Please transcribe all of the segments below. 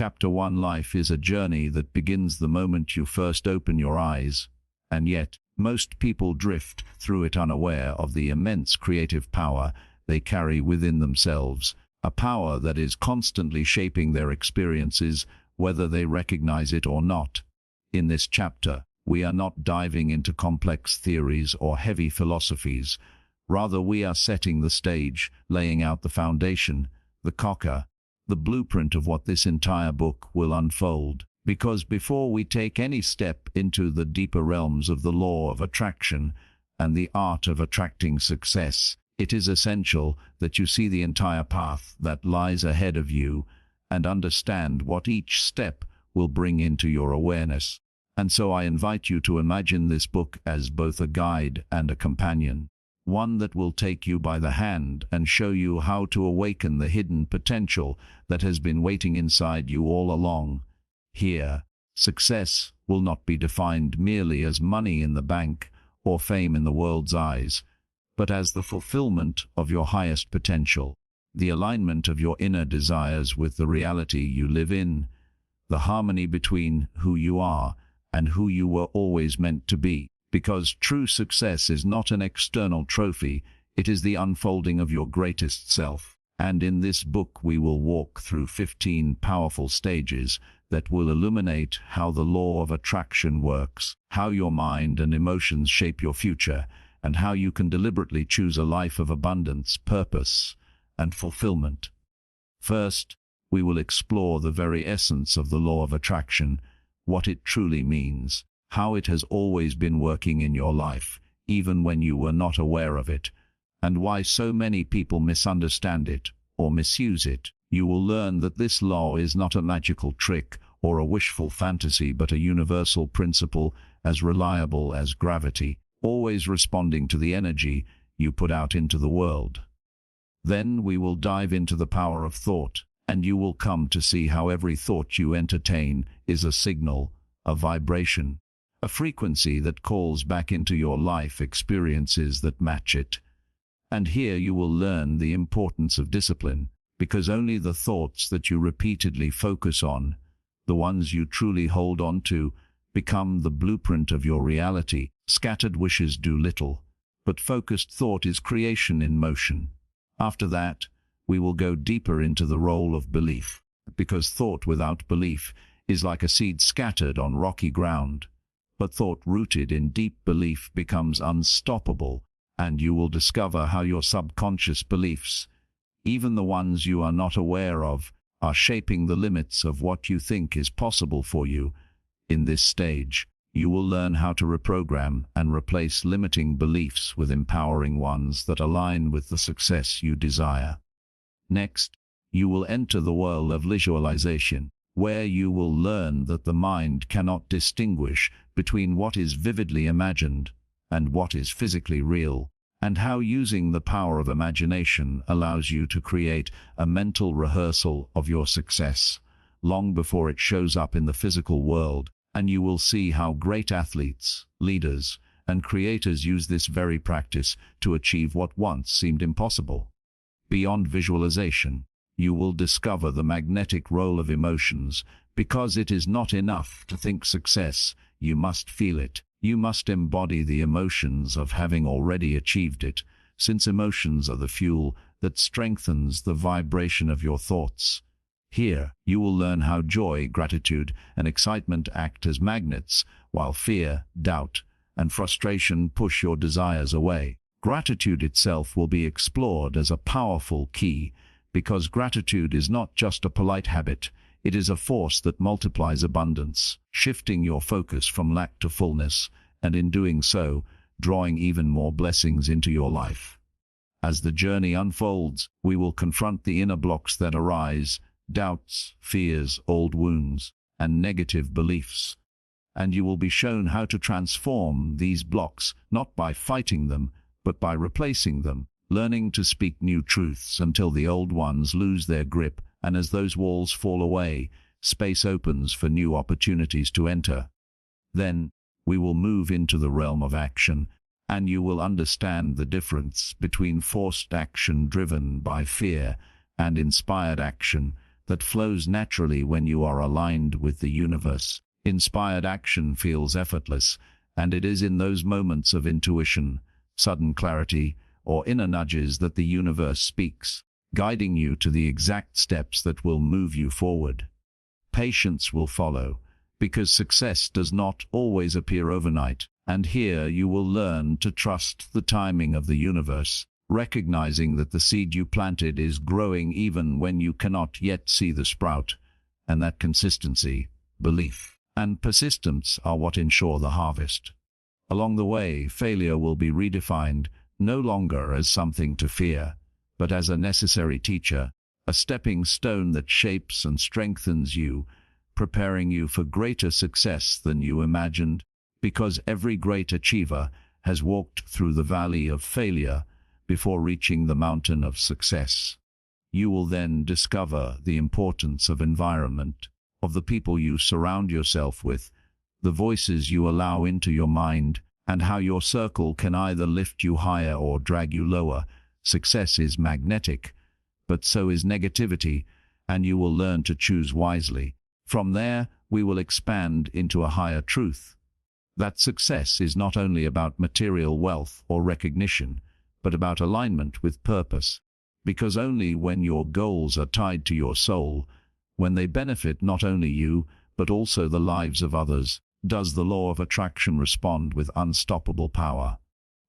Chapter 1. Life is a journey that begins the moment you first open your eyes, and yet most people drift through it unaware of the immense creative power they carry within themselves, a power that is constantly shaping their experiences, whether they recognize it or not. In this chapter, we are not diving into complex theories or heavy philosophies. Rather, we are setting the stage, laying out the foundation, the cocker, the blueprint of what this entire book will unfold. Because before we take any step into the deeper realms of the law of attraction and the art of attracting success, it is essential that you see the entire path that lies ahead of you and understand what each step will bring into your awareness. And so I invite you to imagine this book as both a guide and a companion, one that will take you by the hand and show you how to awaken the hidden potential that has been waiting inside you all along. Here, success will not be defined merely as money in the bank or fame in the world's eyes, but as the fulfillment of your highest potential, the alignment of your inner desires with the reality you live in, the harmony between who you are and who you were always meant to be. Because true success is not an external trophy, it is the unfolding of your greatest self. And in this book we will walk through 15 powerful stages that will illuminate how the law of attraction works, how your mind and emotions shape your future, and how you can deliberately choose a life of abundance, purpose, and fulfillment. First, we will explore the very essence of the law of attraction, what it truly means, how it has always been working in your life, even when you were not aware of it, and why so many people misunderstand it or misuse it. You will learn that this law is not a magical trick or a wishful fantasy, but a universal principle as reliable as gravity, always responding to the energy you put out into the world. Then we will dive into the power of thought, and you will come to see how every thought you entertain is a signal, a vibration, a frequency that calls back into your life experiences that match it. And here you will learn the importance of discipline, because only the thoughts that you repeatedly focus on, the ones you truly hold on to, become the blueprint of your reality. Scattered wishes do little, but focused thought is creation in motion. After that, we will go deeper into the role of belief, because thought without belief is like a seed scattered on rocky ground. But thought rooted in deep belief becomes unstoppable, and you will discover how your subconscious beliefs, even the ones you are not aware of, are shaping the limits of what you think is possible for you. In this stage, you will learn how to reprogram and replace limiting beliefs with empowering ones that align with the success you desire. Next, you will enter the world of visualization, where you will learn that the mind cannot distinguish between what is vividly imagined and what is physically real, and how using the power of imagination allows you to create a mental rehearsal of your success long before it shows up in the physical world. And you will see how great athletes, leaders, and creators use this very practice to achieve what once seemed impossible. Beyond visualization, you will discover the magnetic role of emotions, because it is not enough to think success, you must feel it. You must embody the emotions of having already achieved it, since emotions are the fuel that strengthens the vibration of your thoughts. Here, you will learn how joy, gratitude, and excitement act as magnets, while fear, doubt, and frustration push your desires away. Gratitude itself will be explored as a powerful key, because gratitude is not just a polite habit, it is a force that multiplies abundance, shifting your focus from lack to fullness, and in doing so, drawing even more blessings into your life. As the journey unfolds, we will confront the inner blocks that arise, doubts, fears, old wounds, and negative beliefs. And you will be shown how to transform these blocks, not by fighting them, but by replacing them, learning to speak new truths until the old ones lose their grip, and as those walls fall away, space opens for new opportunities to enter. Then, we will move into the realm of action, and you will understand the difference between forced action driven by fear and inspired action that flows naturally when you are aligned with the universe. Inspired action feels effortless, and it is in those moments of intuition, sudden clarity, or inner nudges that the universe speaks, guiding you to the exact steps that will move you forward. Patience will follow, because success does not always appear overnight, and here you will learn to trust the timing of the universe, recognizing that the seed you planted is growing even when you cannot yet see the sprout, and that consistency, belief, and persistence are what ensure the harvest. Along the way, failure will be redefined, no longer as something to fear, but as a necessary teacher, a stepping stone that shapes and strengthens you, preparing you for greater success than you imagined, because every great achiever has walked through the valley of failure before reaching the mountain of success. You will then discover the importance of environment, of the people you surround yourself with, the voices you allow into your mind, and how your circle can either lift you higher or drag you lower. Success is magnetic, but so is negativity, and you will learn to choose wisely. From there, we will expand into a higher truth, that success is not only about material wealth or recognition, but about alignment with purpose, because only when your goals are tied to your soul, when they benefit not only you, but also the lives of others, does the law of attraction respond with unstoppable power.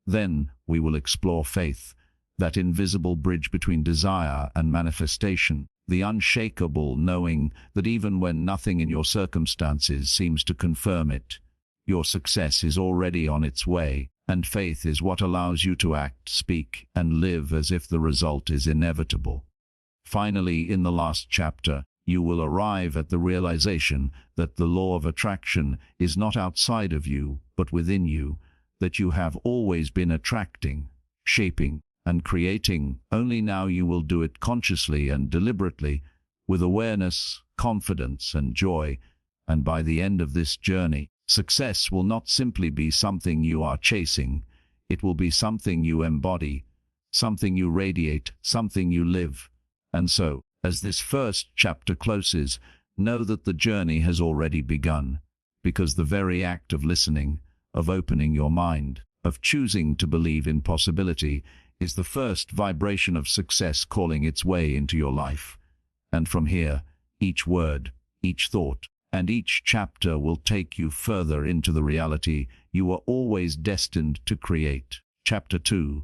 Then we will explore faith, that invisible bridge between desire and manifestation, the unshakable knowing that even when nothing in your circumstances seems to confirm it, your success is already on its way, and faith is what allows you to act, speak, and live as if the result is inevitable. Finally, in the last chapter, you will arrive at the realization that the law of attraction is not outside of you, but within you, that you have always been attracting, shaping, and creating, only now you will do it consciously and deliberately, with awareness, confidence, and joy, and by the end of this journey, success will not simply be something you are chasing, it will be something you embody, something you radiate, something you live. And so, as this first chapter closes, know that the journey has already begun, because the very act of listening, of opening your mind, of choosing to believe in possibility, is the first vibration of success calling its way into your life. And from here, each word, each thought, and each chapter will take you further into the reality you are always destined to create. Chapter 2.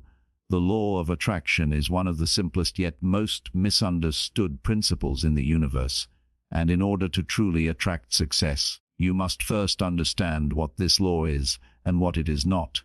The law of attraction is one of the simplest yet most misunderstood principles in the universe, and in order to truly attract success, you must first understand what this law is and what it is not.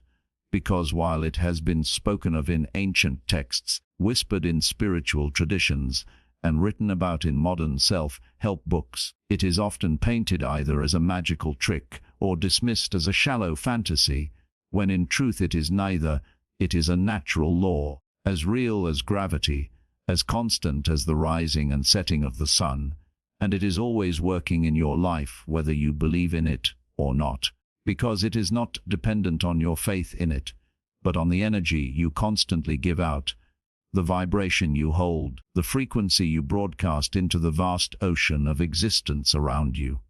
Because while it has been spoken of in ancient texts, whispered in spiritual traditions, and written about in modern self-help books, it is often painted either as a magical trick or dismissed as a shallow fantasy, when in truth it is neither. It is a natural law, as real as gravity, as constant as the rising and setting of the sun, and it is always working in your life whether you believe in it or not, because it is not dependent on your faith in it, but on the energy you constantly give out, the vibration you hold, the frequency you broadcast into the vast ocean of existence around you.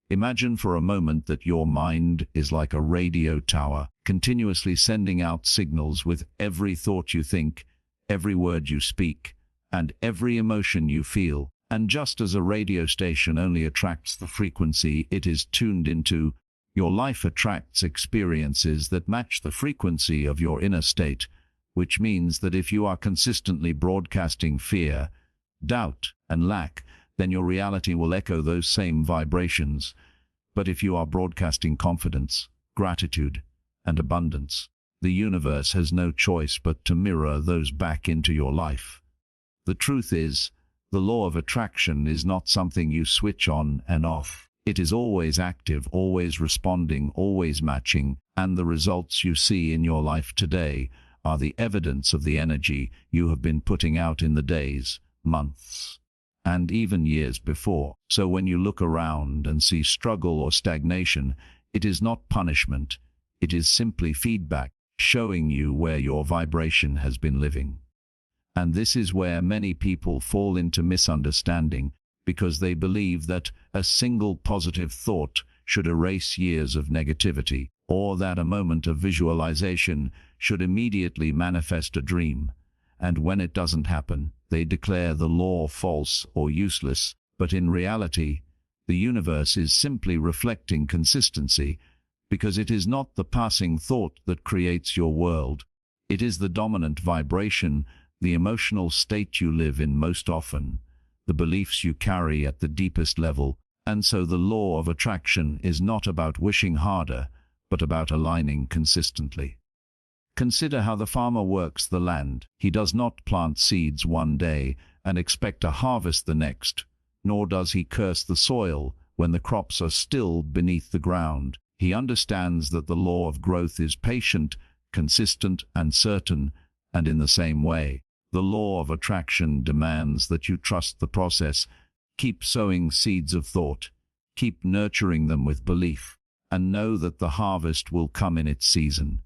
Imagine for a moment that your mind is like a radio tower, continuously sending out signals with every thought you think, every word you speak, and every emotion you feel. And just as a radio station only attracts the frequency it is tuned into, your life attracts experiences that match the frequency of your inner state, which means that if you are consistently broadcasting fear, doubt, and lack, then your reality will echo those same vibrations. But if you are broadcasting confidence, gratitude, and abundance, the universe has no choice but to mirror those back into your life. The truth is, the law of attraction is not something you switch on and off. It is always active, always responding, always matching, and the results you see in your life today are the evidence of the energy you have been putting out in the days, months, and even years before. So when you look around and see struggle or stagnation, it is not punishment, it is simply feedback, showing you where your vibration has been living. And this is where many people fall into misunderstanding, because they believe that a single positive thought should erase years of negativity, or that a moment of visualization should immediately manifest a dream. And when it doesn't happen, they declare the law false or useless. But in reality, the universe is simply reflecting consistency, because it is not the passing thought that creates your world. It is the dominant vibration, the emotional state you live in most often, the beliefs you carry at the deepest level. And so the law of attraction is not about wishing harder, but about aligning consistently. Consider how the farmer works the land. He does not plant seeds one day and expect a harvest the next, nor does he curse the soil when the crops are still beneath the ground. He understands that the law of growth is patient, consistent, and certain, and in the same way, the law of attraction demands that you trust the process. Keep sowing seeds of thought, keep nurturing them with belief, and know that the harvest will come in its season.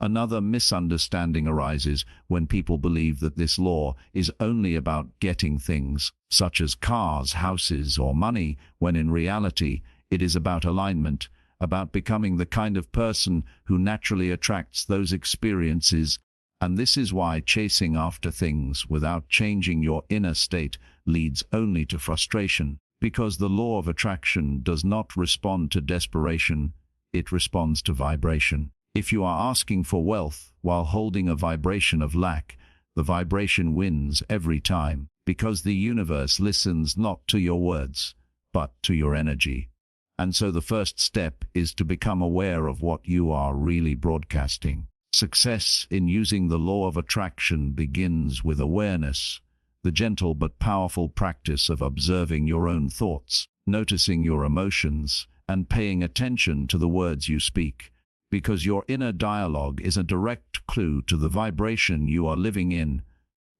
Another misunderstanding arises when people believe that this law is only about getting things, such as cars, houses, or money, when in reality, it is about alignment, about becoming the kind of person who naturally attracts those experiences. And this is why chasing after things without changing your inner state leads only to frustration, because the law of attraction does not respond to desperation, it responds to vibration. If you are asking for wealth while holding a vibration of lack, the vibration wins every time, because the universe listens not to your words, but to your energy. And so the first step is to become aware of what you are really broadcasting. Success in using the law of attraction begins with awareness, the gentle but powerful practice of observing your own thoughts, noticing your emotions, and paying attention to the words you speak, because your inner dialogue is a direct clue to the vibration you are living in.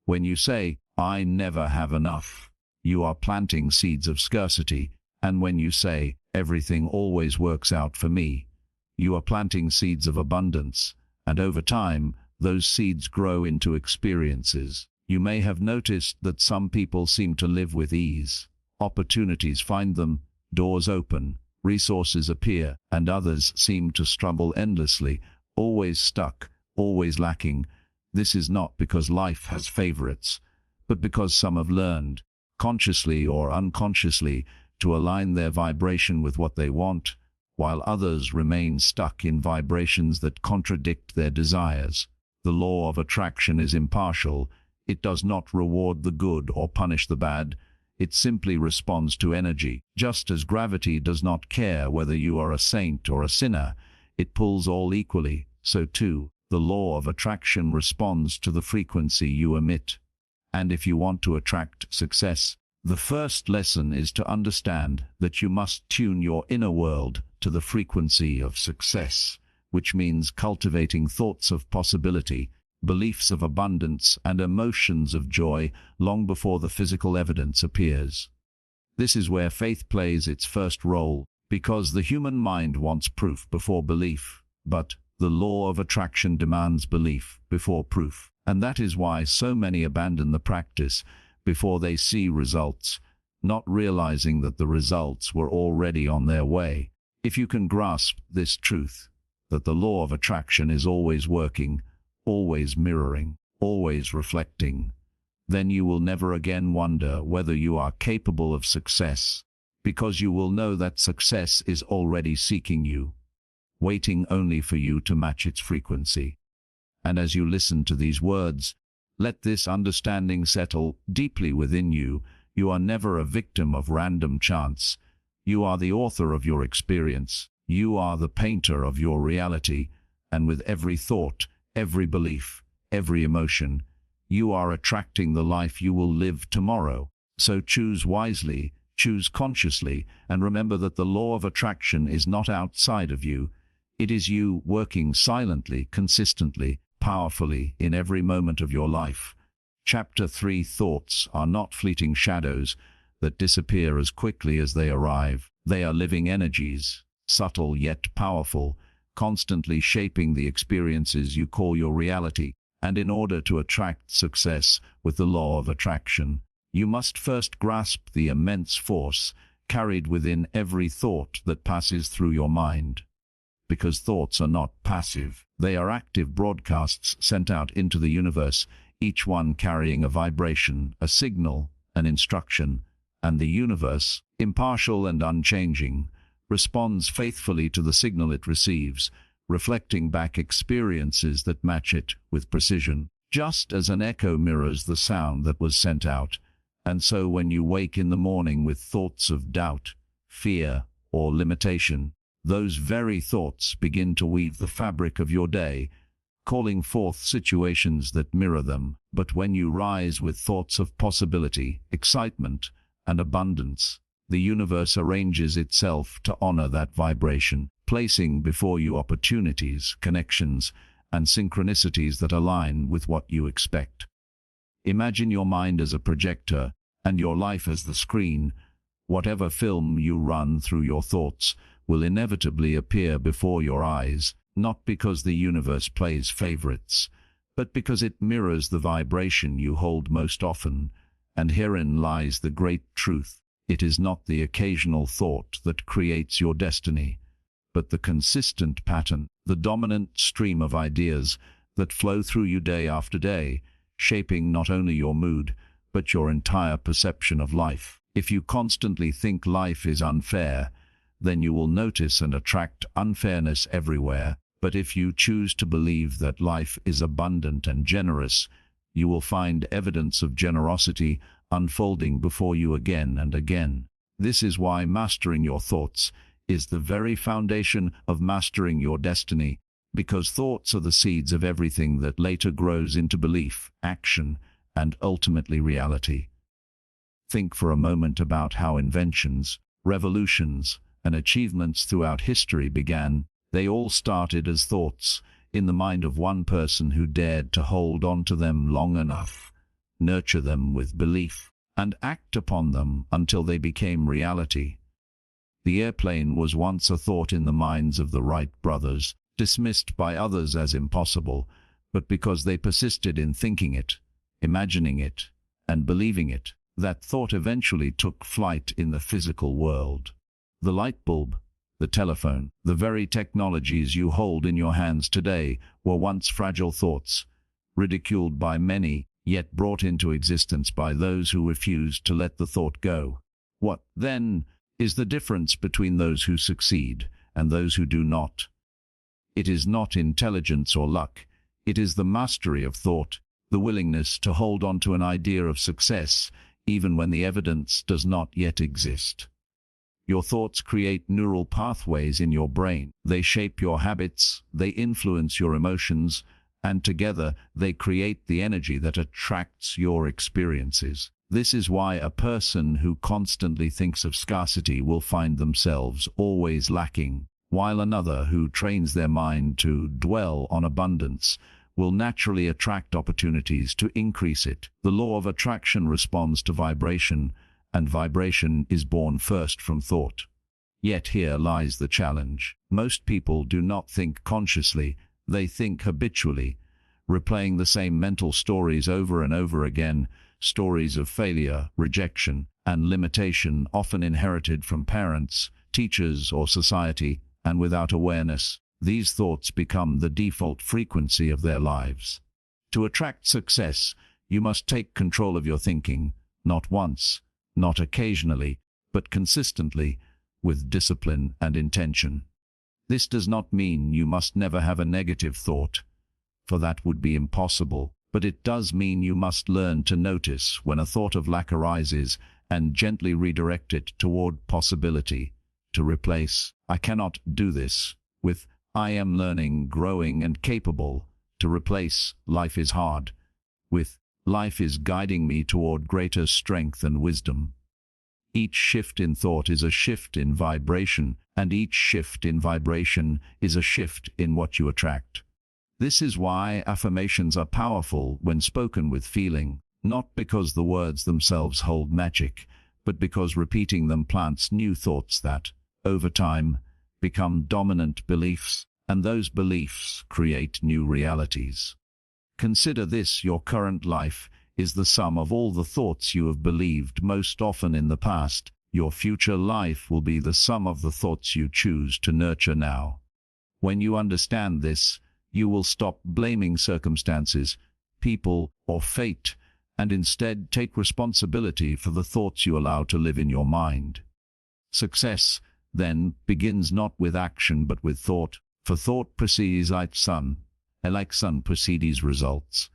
When you say, "I never have enough," you are planting seeds of scarcity, and when you say, "Everything always works out for me," you are planting seeds of abundance, and over time, those seeds grow into experiences. You may have noticed that some people seem to live with ease. Opportunities find them, doors open, resources appear, and others seem to struggle endlessly, always stuck, always lacking. This is not because life has favorites, but because some have learned, consciously or unconsciously, to align their vibration with what they want, while others remain stuck in vibrations that contradict their desires. The law of attraction is impartial. It does not reward the good or punish the bad. It simply responds to energy. Just as gravity does not care whether you are a saint or a sinner, it pulls all equally, so too, the law of attraction responds to the frequency you emit. And if you want to attract success, the first lesson is to understand that you must tune your inner world to the frequency of success, which means cultivating thoughts of possibility, beliefs of abundance, and emotions of joy long before the physical evidence appears. This is where faith plays its first role, because the human mind wants proof before belief, but the law of attraction demands belief before proof. And that is why so many abandon the practice before they see results, not realizing that the results were already on their way. If you can grasp this truth, that the law of attraction is always working, always mirroring, always reflecting, then you will never again wonder whether you are capable of success, because you will know that success is already seeking you, waiting only for you to match its frequency. And as you listen to these words, let this understanding settle deeply within you. You are never a victim of random chance. You are the author of your experience. You are the painter of your reality, and with every thought, every belief, every emotion, you are attracting the life you will live tomorrow. So choose wisely, choose consciously, and remember that the law of attraction is not outside of you. It is you working silently, consistently, powerfully in every moment of your life. Chapter 3: Thoughts are not fleeting shadows that disappear as quickly as they arrive. They are living energies, subtle yet powerful, constantly shaping the experiences you call your reality. And in order to attract success with the law of attraction, You must first grasp the immense force carried within every thought that passes through your mind. Because thoughts are not passive, they are active broadcasts sent out into the universe, each one carrying a vibration, a signal, an instruction, and the universe, impartial and unchanging, responds faithfully to the signal it receives, reflecting back experiences that match it with precision. Just as an echo mirrors the sound that was sent out, and so when you wake in the morning with thoughts of doubt, fear, or limitation, those very thoughts begin to weave the fabric of your day, calling forth situations that mirror them. But when you rise with thoughts of possibility, excitement, and abundance, the universe arranges itself to honor that vibration, placing before you opportunities, connections, and synchronicities that align with what you expect. Imagine your mind as a projector and your life as the screen. Whatever film you run through your thoughts will inevitably appear before your eyes, not because the universe plays favorites, but because it mirrors the vibration you hold most often. And herein lies the great truth. It is not the occasional thought that creates your destiny, but the consistent pattern, the dominant stream of ideas that flow through you day after day, shaping not only your mood, but your entire perception of life. If you constantly think life is unfair, then you will notice and attract unfairness everywhere. But if you choose to believe that life is abundant and generous, you will find evidence of generosity unfolding before you again and again. This is why mastering your thoughts is the very foundation of mastering your destiny, because thoughts are the seeds of everything that later grows into belief, action, and ultimately reality. Think for a moment about how inventions, revolutions, and achievements throughout history began. They all started as thoughts in the mind of one person who dared to hold on to them long enough, nurture them with belief, and act upon them until they became reality. The airplane was once a thought in the minds of the Wright brothers, dismissed by others as impossible, but because they persisted in thinking it, imagining it, and believing it, that thought eventually took flight in the physical world. The light bulb, the telephone, the very technologies you hold in your hands today were once fragile thoughts, ridiculed by many, yet brought into existence by those who refused to let the thought go. What, then, is the difference between those who succeed and those who do not? It is not intelligence or luck. It is the mastery of thought, the willingness to hold on to an idea of success even when the evidence does not yet exist. Your thoughts create neural pathways in your brain. They shape your habits, they influence your emotions, and together they create the energy that attracts your experiences. This is why a person who constantly thinks of scarcity will find themselves always lacking, while another who trains their mind to dwell on abundance will naturally attract opportunities to increase it. The law of attraction responds to vibration, and vibration is born first from thought. Yet here lies the challenge. Most people do not think consciously, they think habitually, replaying the same mental stories over and over again, stories of failure, rejection, and limitation often inherited from parents, teachers, or society, and without awareness, these thoughts become the default frequency of their lives. To attract success, you must take control of your thinking, not once, not occasionally, but consistently, with discipline and intention. This does not mean you must never have a negative thought, for that would be impossible, but it does mean you must learn to notice when a thought of lack arises and gently redirect it toward possibility, to replace "I cannot do this" with "I am learning, growing, and capable," to replace "life is hard" with "life is guiding me toward greater strength and wisdom." Each shift in thought is a shift in vibration, and each shift in vibration is a shift in what you attract. This is why affirmations are powerful when spoken with feeling, not because the words themselves hold magic, but because repeating them plants new thoughts that, over time, become dominant beliefs, and those beliefs create new realities. Consider this: your current life is the sum of all the thoughts you have believed most often in the past. Your future life will be the sum of the thoughts you choose to nurture now. When you understand this, you will stop blaming circumstances, people, or fate, and instead take responsibility for the thoughts you allow to live in your mind. Success, then, begins not with action but with thought, for thought precedes like sun precedes results.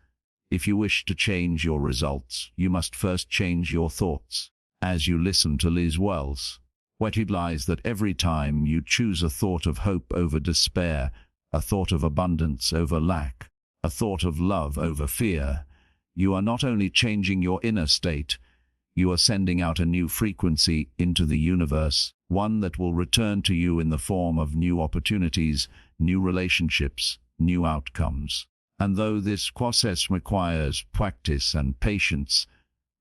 If you wish to change your results, you must first change your thoughts. As you listen to Liz Wells, what it lies that every time you choose a thought of hope over despair, a thought of abundance over lack, a thought of love over fear, you are not only changing your inner state, you are sending out a new frequency into the universe, one that will return to you in the form of new opportunities, new relationships, new outcomes. And though this process requires practice and patience,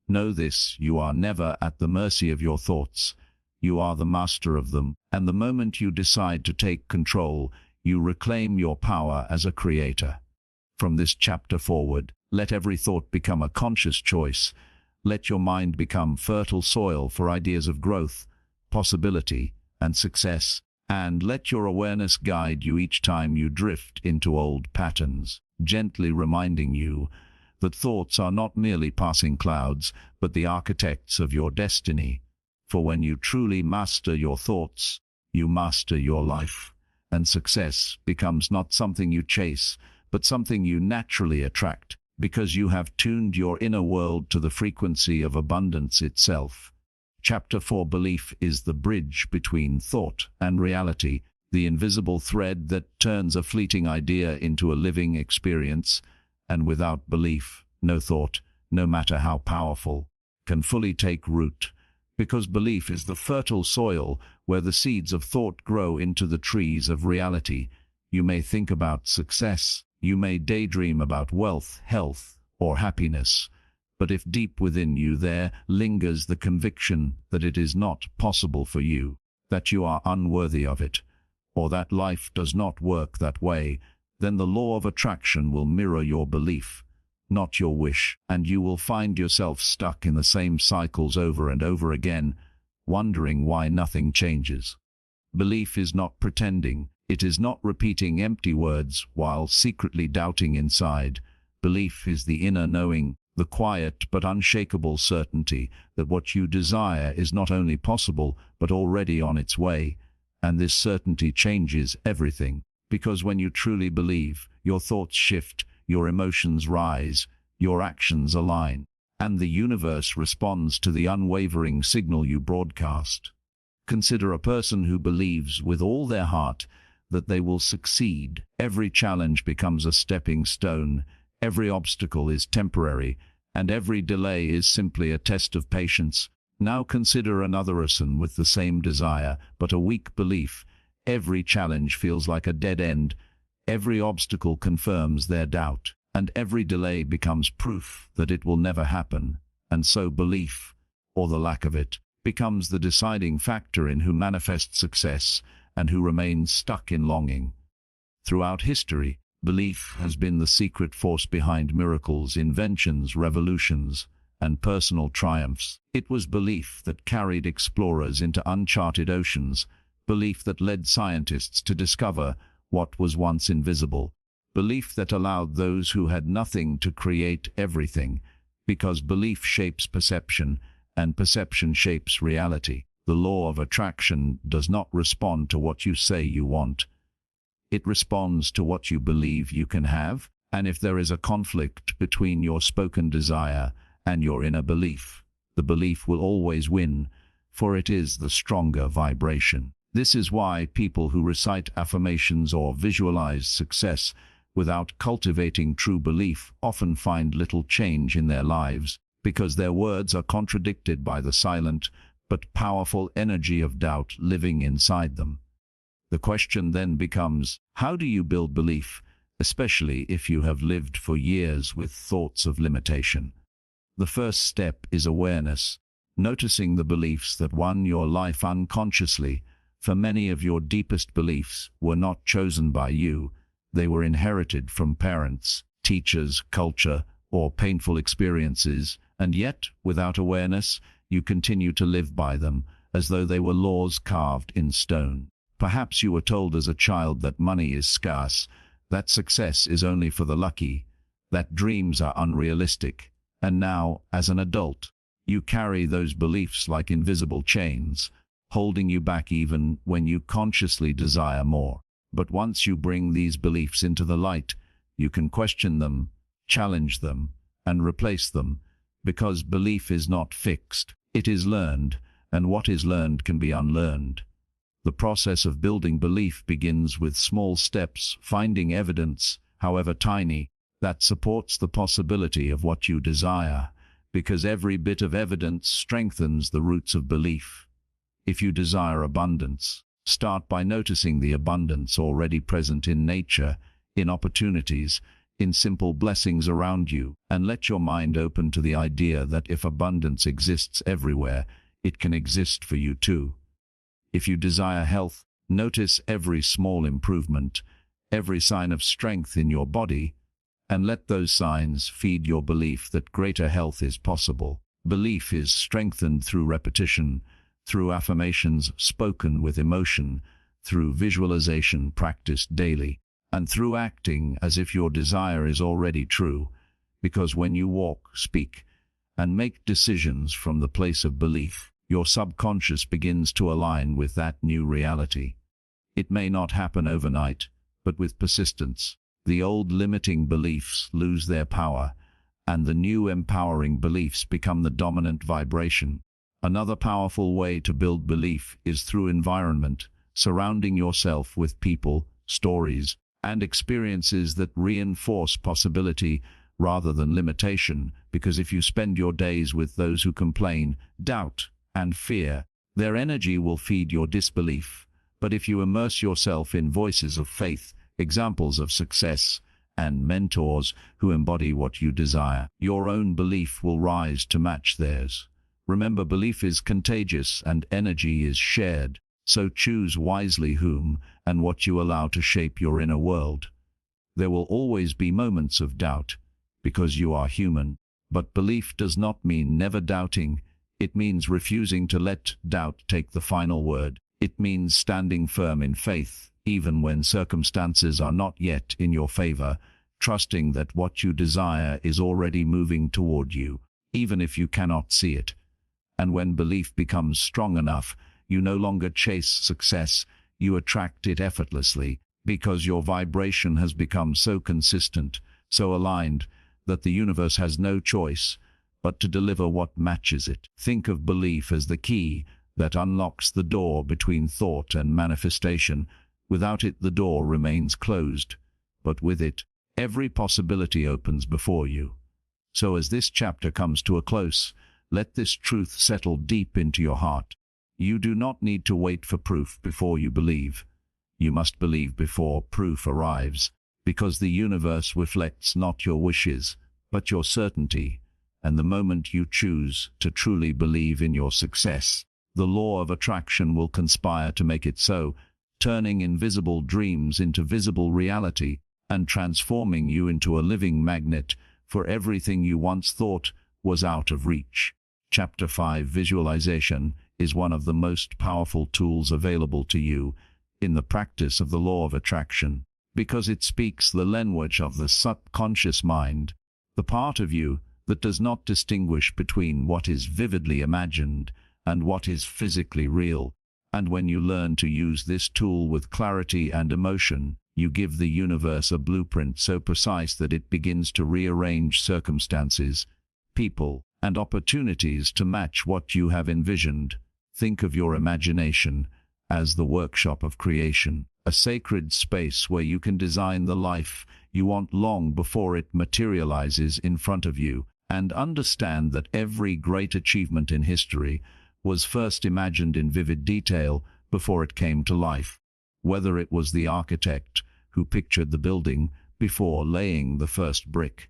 know this: you are never at the mercy of your thoughts. You are the master of them, and the moment you decide to take control, you reclaim your power as a creator. From this chapter forward, let every thought become a conscious choice. Let your mind become fertile soil for ideas of growth, possibility, and success, and let your awareness guide you each time you drift into old patterns, gently reminding you that thoughts are not merely passing clouds, but the architects of your destiny. For when you truly master your thoughts, you master your life, and success becomes not something you chase, but something you naturally attract, because you have tuned your inner world to the frequency of abundance itself. Chapter 4: Belief is the bridge between thought and reality, the invisible thread that turns a fleeting idea into a living experience. And without belief, no thought, no matter how powerful, can fully take root, because belief is the fertile soil where the seeds of thought grow into the trees of reality. You may think about success, you may daydream about wealth, health, or happiness, but if deep within you there lingers the conviction that it is not possible for you, that you are unworthy of it, or that life does not work that way, then the law of attraction will mirror your belief, not your wish, and you will find yourself stuck in the same cycles over and over again, wondering why nothing changes. Belief is not pretending. It is not repeating empty words while secretly doubting inside. Belief is the inner knowing, the quiet but unshakable certainty that what you desire is not only possible but already on its way. And this certainty changes everything, because when you truly believe, your thoughts shift, your emotions rise, your actions align, and the universe responds to the unwavering signal you broadcast. Consider a person who believes with all their heart that they will succeed. Every challenge becomes a stepping stone, every obstacle is temporary, and every delay is simply a test of patience. Now consider another person with the same desire, but a weak belief. Every challenge feels like a dead end, every obstacle confirms their doubt, and every delay becomes proof that it will never happen. And so belief, or the lack of it, becomes the deciding factor in who manifests success and who remains stuck in longing. Throughout history, belief has been the secret force behind miracles, inventions, revolutions, and personal triumphs. It was belief that carried explorers into uncharted oceans, belief that led scientists to discover what was once invisible, belief that allowed those who had nothing to create everything, because belief shapes perception, and perception shapes reality. The law of attraction does not respond to what you say you want. It responds to what you believe you can have, and if there is a conflict between your spoken desire and your inner belief, the belief will always win, for it is the stronger vibration. This is why people who recite affirmations or visualize success without cultivating true belief often find little change in their lives, because their words are contradicted by the silent but powerful energy of doubt living inside them. The question then becomes, how do you build belief, especially if you have lived for years with thoughts of limitation? The first step is awareness, noticing the beliefs that run your life unconsciously. For many of your deepest beliefs were not chosen by you, they were inherited from parents, teachers, culture, or painful experiences, and yet, without awareness, you continue to live by them, as though they were laws carved in stone. Perhaps you were told as a child that money is scarce, that success is only for the lucky, that dreams are unrealistic, and now, as an adult, you carry those beliefs like invisible chains, holding you back even when you consciously desire more. But once you bring these beliefs into the light, you can question them, challenge them, and replace them, because belief is not fixed. It is learned, and what is learned can be unlearned. The process of building belief begins with small steps, finding evidence, however tiny, that supports the possibility of what you desire, because every bit of evidence strengthens the roots of belief. If you desire abundance, start by noticing the abundance already present in nature, in opportunities, in simple blessings around you, and let your mind open to the idea that if abundance exists everywhere, it can exist for you too. If you desire health, notice every small improvement, every sign of strength in your body, and let those signs feed your belief that greater health is possible. Belief is strengthened through repetition, through affirmations spoken with emotion, through visualization practiced daily, and through acting as if your desire is already true, because when you walk, speak, and make decisions from the place of belief, your subconscious begins to align with that new reality. It may not happen overnight, but with persistence, the old limiting beliefs lose their power, and the new empowering beliefs become the dominant vibration. Another powerful way to build belief is through environment, surrounding yourself with people, stories, and experiences that reinforce possibility rather than limitation, because if you spend your days with those who complain, doubt, and fear, their energy will feed your disbelief. But if you immerse yourself in voices of faith, examples of success, and mentors who embody what you desire, your own belief will rise to match theirs. Remember, belief is contagious and energy is shared, so choose wisely whom and what you allow to shape your inner world. There will always be moments of doubt, because you are human, but belief does not mean never doubting. It means refusing to let doubt take the final word. It means standing firm in faith, even when circumstances are not yet in your favor, trusting that what you desire is already moving toward you, even if you cannot see it. And when belief becomes strong enough, you no longer chase success, you attract it effortlessly, because your vibration has become so consistent, so aligned, that the universe has no choice but to deliver what matches it. Think of belief as the key that unlocks the door between thought and manifestation. Without it, the door remains closed, but with it, every possibility opens before you. So as this chapter comes to a close, let this truth settle deep into your heart. You do not need to wait for proof before you believe. You must believe before proof arrives, because the universe reflects not your wishes, but your certainty, and the moment you choose to truly believe in your success, the law of attraction will conspire to make it so, turning invisible dreams into visible reality and transforming you into a living magnet for everything you once thought was out of reach. Chapter 5: Visualization is one of the most powerful tools available to you in the practice of the law of attraction, because it speaks the language of the subconscious mind, the part of you that does not distinguish between what is vividly imagined and what is physically real. And when you learn to use this tool with clarity and emotion, you give the universe a blueprint so precise that it begins to rearrange circumstances, people, and opportunities to match what you have envisioned. Think of your imagination as the workshop of creation, a sacred space where you can design the life you want long before it materializes in front of you, and understand that every great achievement in history was first imagined in vivid detail before it came to life. Whether it was the architect who pictured the building before laying the first brick,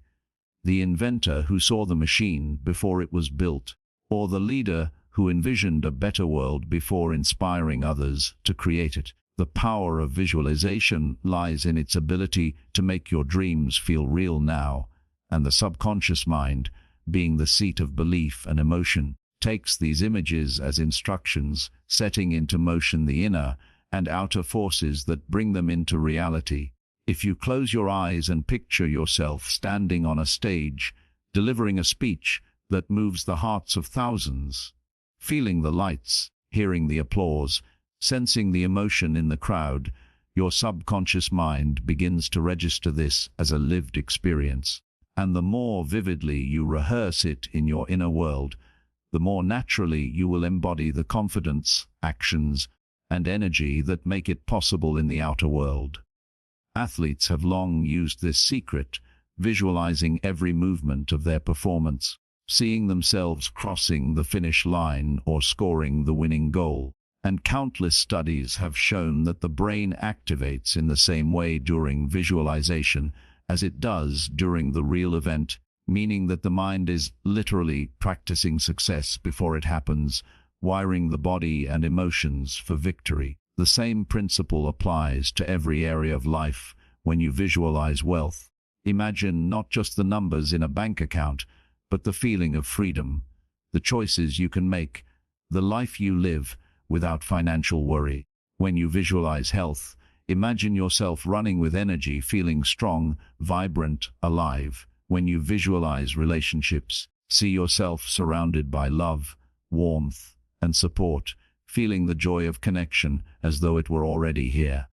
the inventor who saw the machine before it was built, or the leader who envisioned a better world before inspiring others to create it. The power of visualization lies in its ability to make your dreams feel real now, and the subconscious mind, being the seat of belief and emotion, takes these images as instructions, setting into motion the inner and outer forces that bring them into reality. If you close your eyes and picture yourself standing on a stage, delivering a speech that moves the hearts of thousands, feeling the lights, hearing the applause, sensing the emotion in the crowd, your subconscious mind begins to register this as a lived experience. And the more vividly you rehearse it in your inner world, the more naturally you will embody the confidence, actions, and energy that make it possible in the outer world. Athletes have long used this secret, visualizing every movement of their performance, seeing themselves crossing the finish line or scoring the winning goal. And countless studies have shown that the brain activates in the same way during visualization as it does during the real event, meaning that the mind is literally practicing success before it happens, wiring the body and emotions for victory. The same principle applies to every area of life. When you visualize wealth, imagine not just the numbers in a bank account, but the feeling of freedom, the choices you can make, the life you live without financial worry. When you visualize health, imagine yourself running with energy, feeling strong, vibrant, alive. When you visualize relationships, see yourself surrounded by love, warmth, and support, feeling the joy of connection as though it were already here.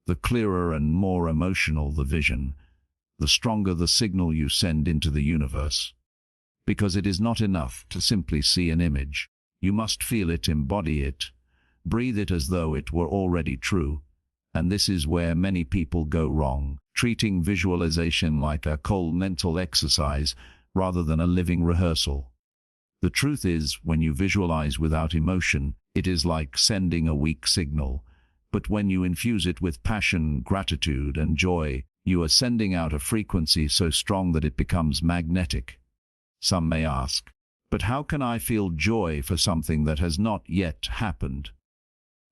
The clearer and more emotional the vision, the stronger the signal you send into the universe. Because it is not enough to simply see an image. You must feel it, embody it, breathe it as though it were already true. And this is where many people go wrong, treating visualization like a cold mental exercise rather than a living rehearsal. The truth is, when you visualize without emotion, it is like sending a weak signal. But when you infuse it with passion, gratitude, and joy, you are sending out a frequency so strong that it becomes magnetic. Some may ask, but how can I feel joy for something that has not yet happened?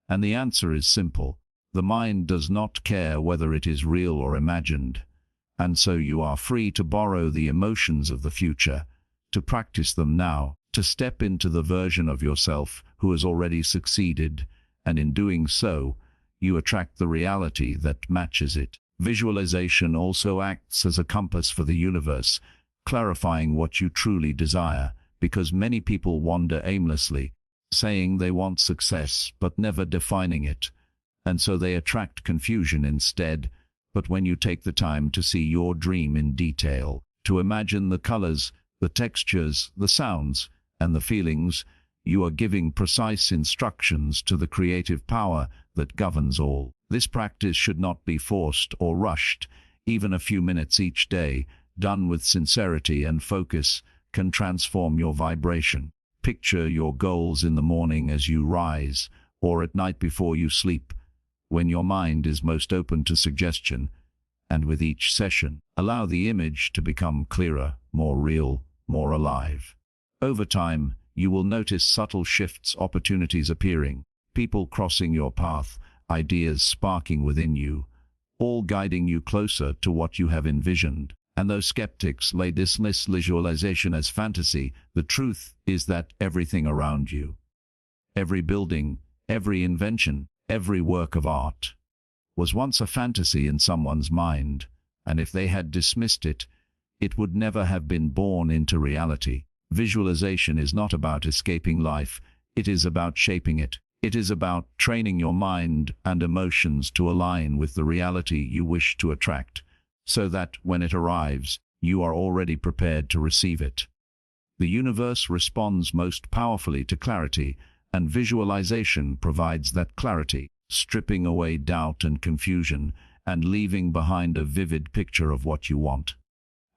And the answer is simple. The mind does not care whether it is real or imagined, and so you are free to borrow the emotions of the future, to practice them now, to step into the version of yourself who has already succeeded, and in doing so, you attract the reality that matches it. Visualization also acts as a compass for the universe, clarifying what you truly desire, because many people wander aimlessly, saying they want success but never defining it. And so they attract confusion instead. But when you take the time to see your dream in detail, to imagine the colors, the textures, the sounds, and the feelings, you are giving precise instructions to the creative power that governs all. This practice should not be forced or rushed. Even a few minutes each day, done with sincerity and focus, can transform your vibration. Picture your goals in the morning as you rise, or at night before you sleep, when your mind is most open to suggestion, and with each session, allow the image to become clearer, more real, more alive. Over time, you will notice subtle shifts, opportunities appearing, people crossing your path, ideas sparking within you, all guiding you closer to what you have envisioned. And though skeptics may dismiss visualization as fantasy, the truth is that everything around you, every building, every invention, every work of art, was once a fantasy in someone's mind, and if they had dismissed it, it would never have been born into reality. Visualization is not about escaping life, it is about shaping it. It is about training your mind and emotions to align with the reality you wish to attract, so that when it arrives, you are already prepared to receive it. The universe responds most powerfully to clarity, and visualization provides that clarity, stripping away doubt and confusion, and leaving behind a vivid picture of what you want.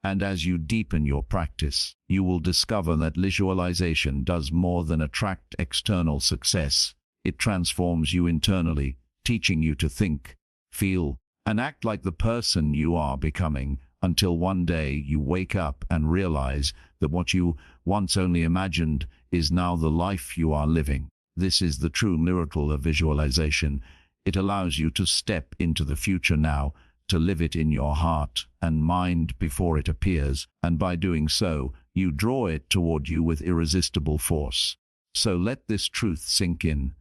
And as you deepen your practice, you will discover that visualization does more than attract external success. It transforms you internally, teaching you to think, feel, and act like the person you are becoming, until one day you wake up and realize that what you once only imagined is now the life you are living. This is the true miracle of visualization. It allows you to step into the future now, to live it in your heart and mind before it appears, and by doing so, you draw it toward you with irresistible force. So let this truth sink in,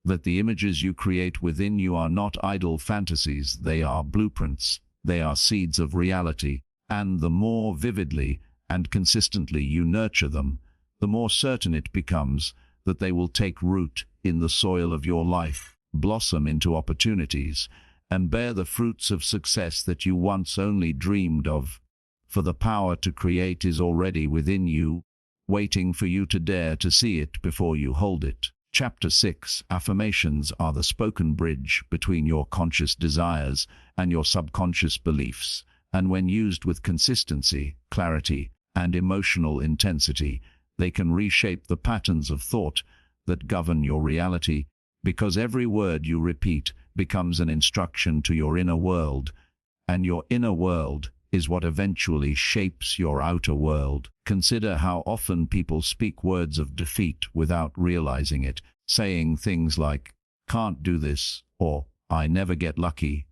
that the images you create within you are not idle fantasies, they are blueprints, they are seeds of reality, and the more vividly and consistently you nurture them, the more certain it becomes that they will take root in the soil of your life, blossom into opportunities, and bear the fruits of success that you once only dreamed of. For the power to create is already within you, waiting for you to dare to see it before you hold it. Chapter 6. Affirmations are the spoken bridge between your conscious desires and your subconscious beliefs, and when used with consistency, clarity, and emotional intensity, they can reshape the patterns of thought that govern your reality, because every word you repeat becomes an instruction to your inner world, and your inner world is what eventually shapes your outer world. Consider how often people speak words of defeat without realizing it, saying things like, "Can't do this," or "I never get lucky,"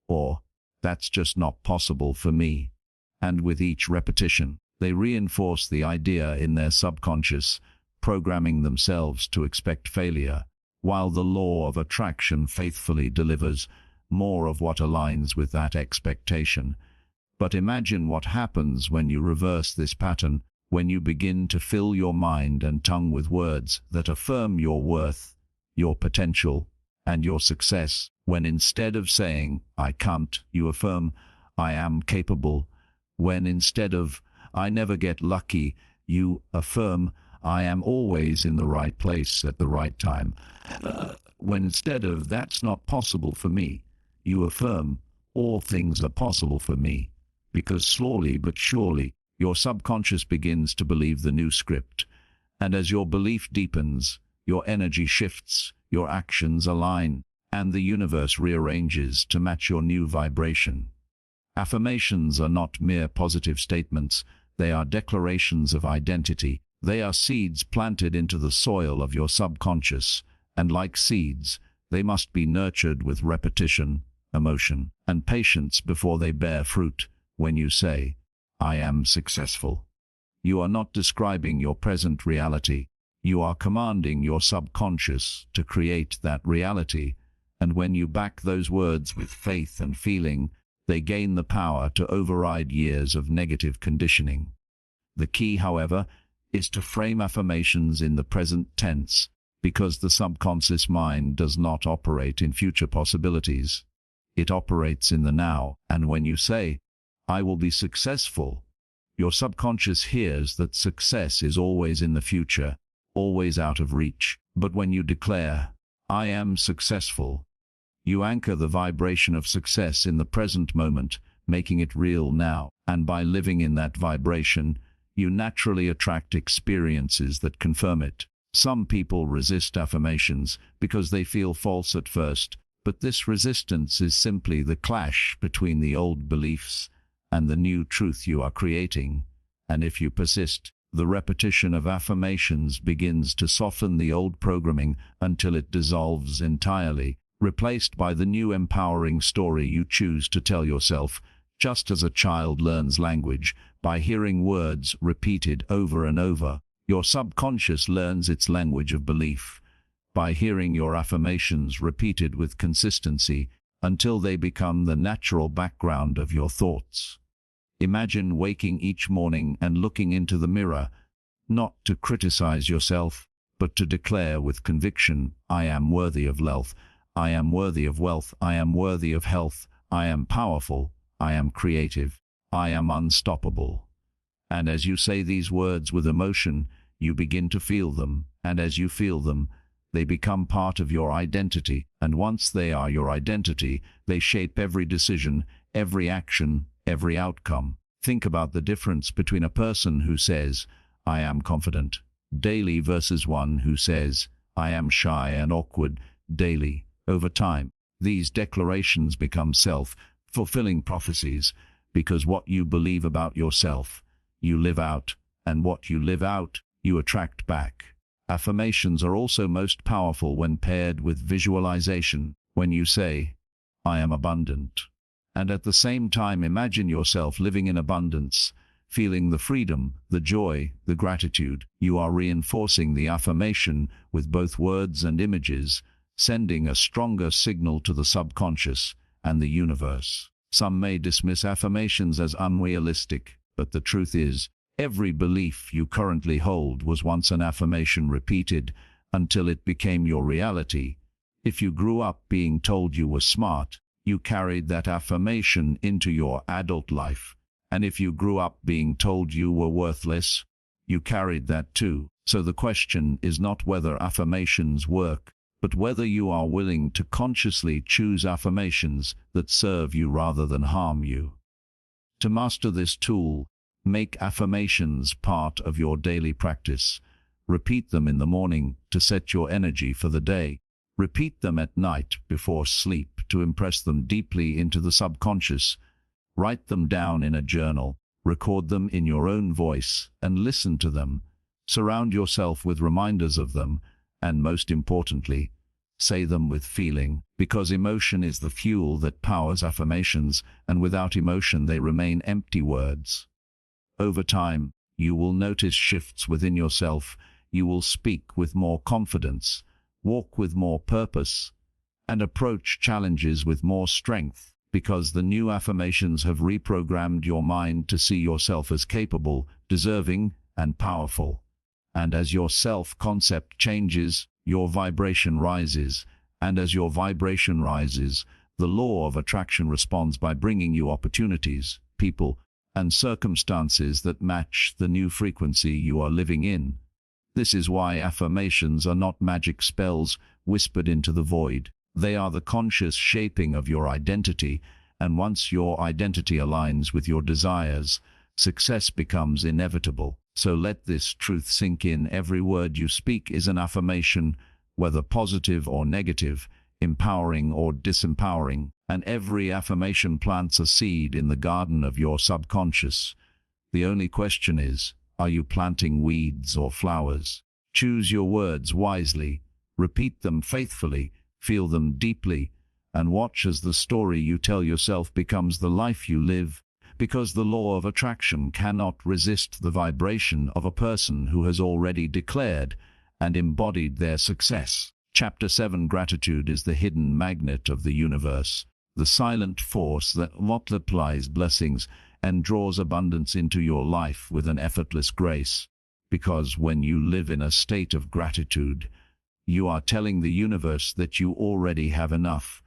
or "That's just not possible for me." And with each repetition, they reinforce the idea in their subconscious, programming themselves to expect failure, while the law of attraction faithfully delivers more of what aligns with that expectation. But imagine what happens when you reverse this pattern, when you begin to fill your mind and tongue with words that affirm your worth, your potential, and your success, when instead of saying, "I can't," you affirm, "I am capable," when instead of, "I never get lucky," you affirm, "I am always in the right place at the right time," when instead of, "That's not possible for me," you affirm, "All things are possible for me," because slowly but surely, your subconscious begins to believe the new script, and as your belief deepens, your energy shifts, your actions align, and the universe rearranges to match your new vibration. Affirmations are not mere positive statements, they are declarations of identity. They are seeds planted into the soil of your subconscious, and like seeds, they must be nurtured with repetition, emotion, and patience before they bear fruit. When you say, "I am successful," you are not describing your present reality. You are commanding your subconscious to create that reality, and when you back those words with faith and feeling, they gain the power to override years of negative conditioning. The key, however, is to frame affirmations in the present tense, because the subconscious mind does not operate in future possibilities. It operates in the now, and when you say, "I will be successful," your subconscious hears that success is always in the future, always out of reach. But when you declare, "I am successful," you anchor the vibration of success in the present moment, making it real now, and by living in that vibration, you naturally attract experiences that confirm it. Some people resist affirmations because they feel false at first, but this resistance is simply the clash between the old beliefs and the new truth you are creating. And if you persist, the repetition of affirmations begins to soften the old programming until it dissolves entirely, replaced by the new empowering story you choose to tell yourself. Just as a child learns language by hearing words repeated over and over, your subconscious learns its language of belief by hearing your affirmations repeated with consistency until they become the natural background of your thoughts. Imagine waking each morning and looking into the mirror, not to criticize yourself, but to declare with conviction, "I am worthy of wealth, I am worthy of wealth, I am worthy of health, I am powerful, I am creative, I am unstoppable." And as you say these words with emotion, you begin to feel them, and as you feel them, they become part of your identity, and once they are your identity, they shape every decision, every action, every outcome. Think about the difference between a person who says, "I am confident," daily versus one who says, "I am shy and awkward," daily. Over time, these declarations become self-fulfilling prophecies, because what you believe about yourself, you live out, and what you live out, you attract back. Affirmations are also most powerful when paired with visualization. When you say, "I am abundant," And at the same time, imagine yourself living in abundance, feeling the freedom, the joy, the gratitude. You are reinforcing the affirmation with both words and images, sending a stronger signal to the subconscious and the universe. Some may dismiss affirmations as unrealistic, but the truth is, every belief you currently hold was once an affirmation repeated until it became your reality. If you grew up being told you were smart, you carried that affirmation into your adult life. And if you grew up being told you were worthless, you carried that too. So the question is not whether affirmations work, but whether you are willing to consciously choose affirmations that serve you rather than harm you. To master this tool, make affirmations part of your daily practice. Repeat them in the morning to set your energy for the day. Repeat them at night before sleep to impress them deeply into the subconscious. Write them down in a journal, record them in your own voice, and listen to them. Surround yourself with reminders of them, and most importantly, say them with feeling, because emotion is the fuel that powers affirmations, and without emotion they remain empty words. Over time, you will notice shifts within yourself. You will speak with more confidence, walk with more purpose, and approach challenges with more strength, because the new affirmations have reprogrammed your mind to see yourself as capable, deserving, and powerful. And as your self-concept changes, your vibration rises, and as your vibration rises, the law of attraction responds by bringing you opportunities, people, and circumstances that match the new frequency you are living in. This is why affirmations are not magic spells whispered into the void. They are the conscious shaping of your identity, and once your identity aligns with your desires, success becomes inevitable. So let this truth sink in. Every word you speak is an affirmation, whether positive or negative, empowering or disempowering, and every affirmation plants a seed in the garden of your subconscious. The only question is, are you planting weeds or flowers? Choose your words wisely, repeat them faithfully, feel them deeply, and watch as the story you tell yourself becomes the life you live, because the law of attraction cannot resist the vibration of a person who has already declared and embodied their success. Chapter 7: Gratitude is the hidden magnet of the universe, the silent force that multiplies blessings and draws abundance into your life with an effortless grace. Because when you live in a state of gratitude, you are telling the universe that you already have enough,